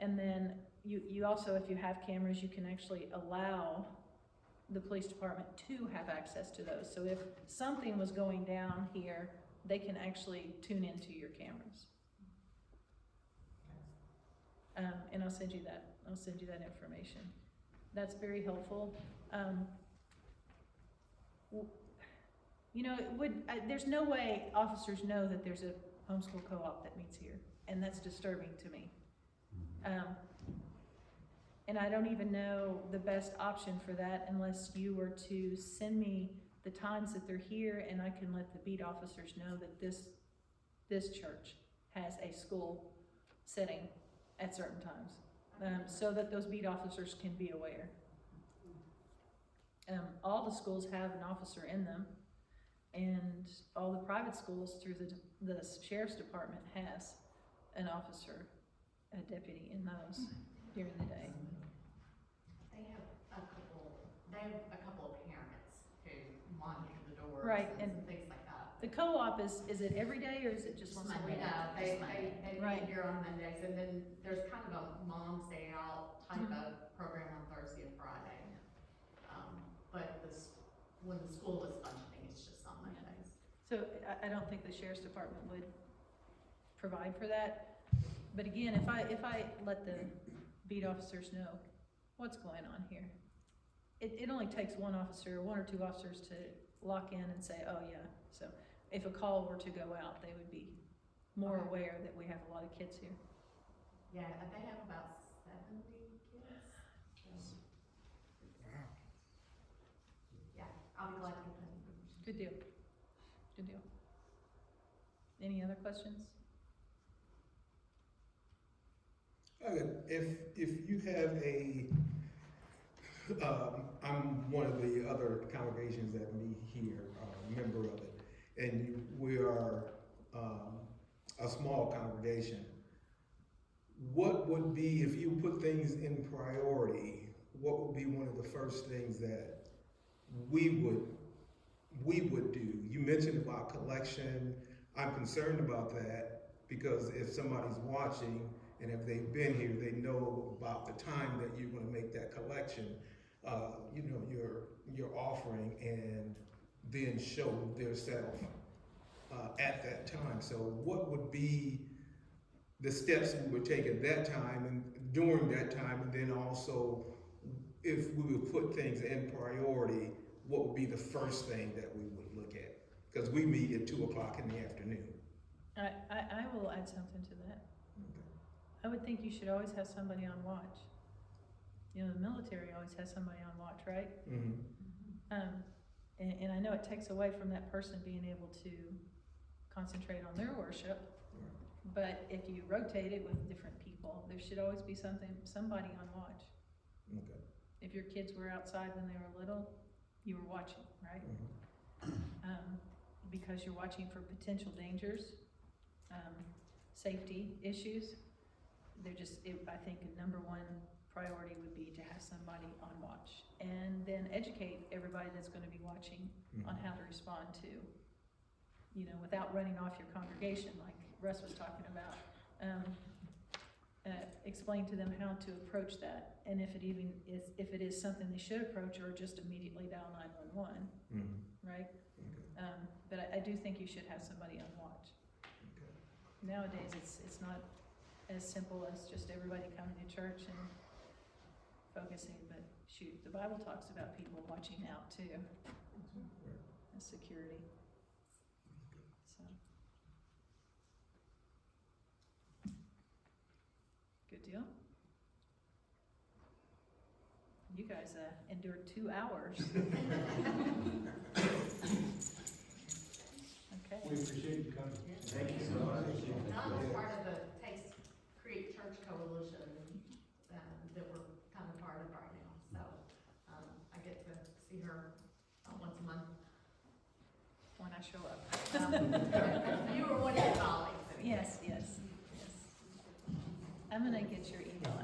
S11: And then you also, if you have cameras, you can actually allow the police department to have access to those. So if something was going down here, they can actually tune into your cameras. And I'll send you that information. That's very helpful. You know, there's no way officers know that there's a homeschool co-op that meets here, and that's disturbing to me. And I don't even know the best option for that unless you were to send me the times that they're here, and I can let the beat officers know that this church has a school setting at certain times, so that those beat officers can be aware. All the schools have an officer in them, and all the private schools through the sheriff's department has an officer, a deputy in those during the day.
S13: They have a couple of parents who monitor the doors
S11: Right,
S13: and
S11: and
S13: things like that.
S11: The co-op is it every day, or is it just once a week?
S13: They
S11: Right.
S13: meet here on Mondays, and then there's kind of a mom's day out type of program on Thursday and Friday. But when the school is functioning, it's just on Mondays.
S11: So I don't think the sheriff's department would provide for that. But again, if I let the beat officers know what's going on here, it only takes one or two officers to lock in and say, oh yeah. So if a call were to go out, they would be more aware that we have a lot of kids here.
S13: Yeah, they have about 70 kids. So.
S3: Wow.
S13: Yeah, I'll be glad to get that information.
S11: Good deal. Good deal. Any other questions?
S14: Okay, if you have I'm one of the other congregations that meet here, a member of it, and we are a small congregation. What would be, if you put things in priority, what would be one of the first things that we would do? You mentioned about collection. I'm concerned about that because if somebody's watching and if they've been here, they know about the time that you're going to make that collection. You know, your offering, and then show their self at that time. So what would be the steps we would take at that time and during that time, and then also if we would put things in priority, what would be the first thing that we would look at? Because we meet at 2 o'clock in the afternoon.
S11: I will add something to that. I would think you should always have somebody on watch. You know, the military always has somebody on watch, right?
S14: Mm-hmm.
S11: And I know it takes away from that person being able to concentrate on their worship, but if you rotate it with different people, there should always be somebody on watch.
S14: Okay.
S11: if your kids were outside when they were little, you were watching, right? Because you're watching for potential dangers, safety issues. I think a number one priority would be to have somebody on watch, and then educate everybody that's gonna be watching on how to respond to, without running off your congregation like Russ was talking about. Explain to them how to approach that, and if it is something they should approach, or just immediately dial 911, right? But I do think you should have somebody on watch. Nowadays, it's not as simple as just everybody coming to church and focusing, but shoot, the Bible talks about people watching out too, and security. So, good deal. You guys endured 2 hours. Okay.
S10: We appreciate you coming.
S14: Thank you so much.
S13: I was part of the Taste Creek Church Coalition, that we're kind of part of right now, so, I get to see her once a month.
S11: When I show up.
S13: You were one of your colleagues.
S11: Yes. I'm gonna get your email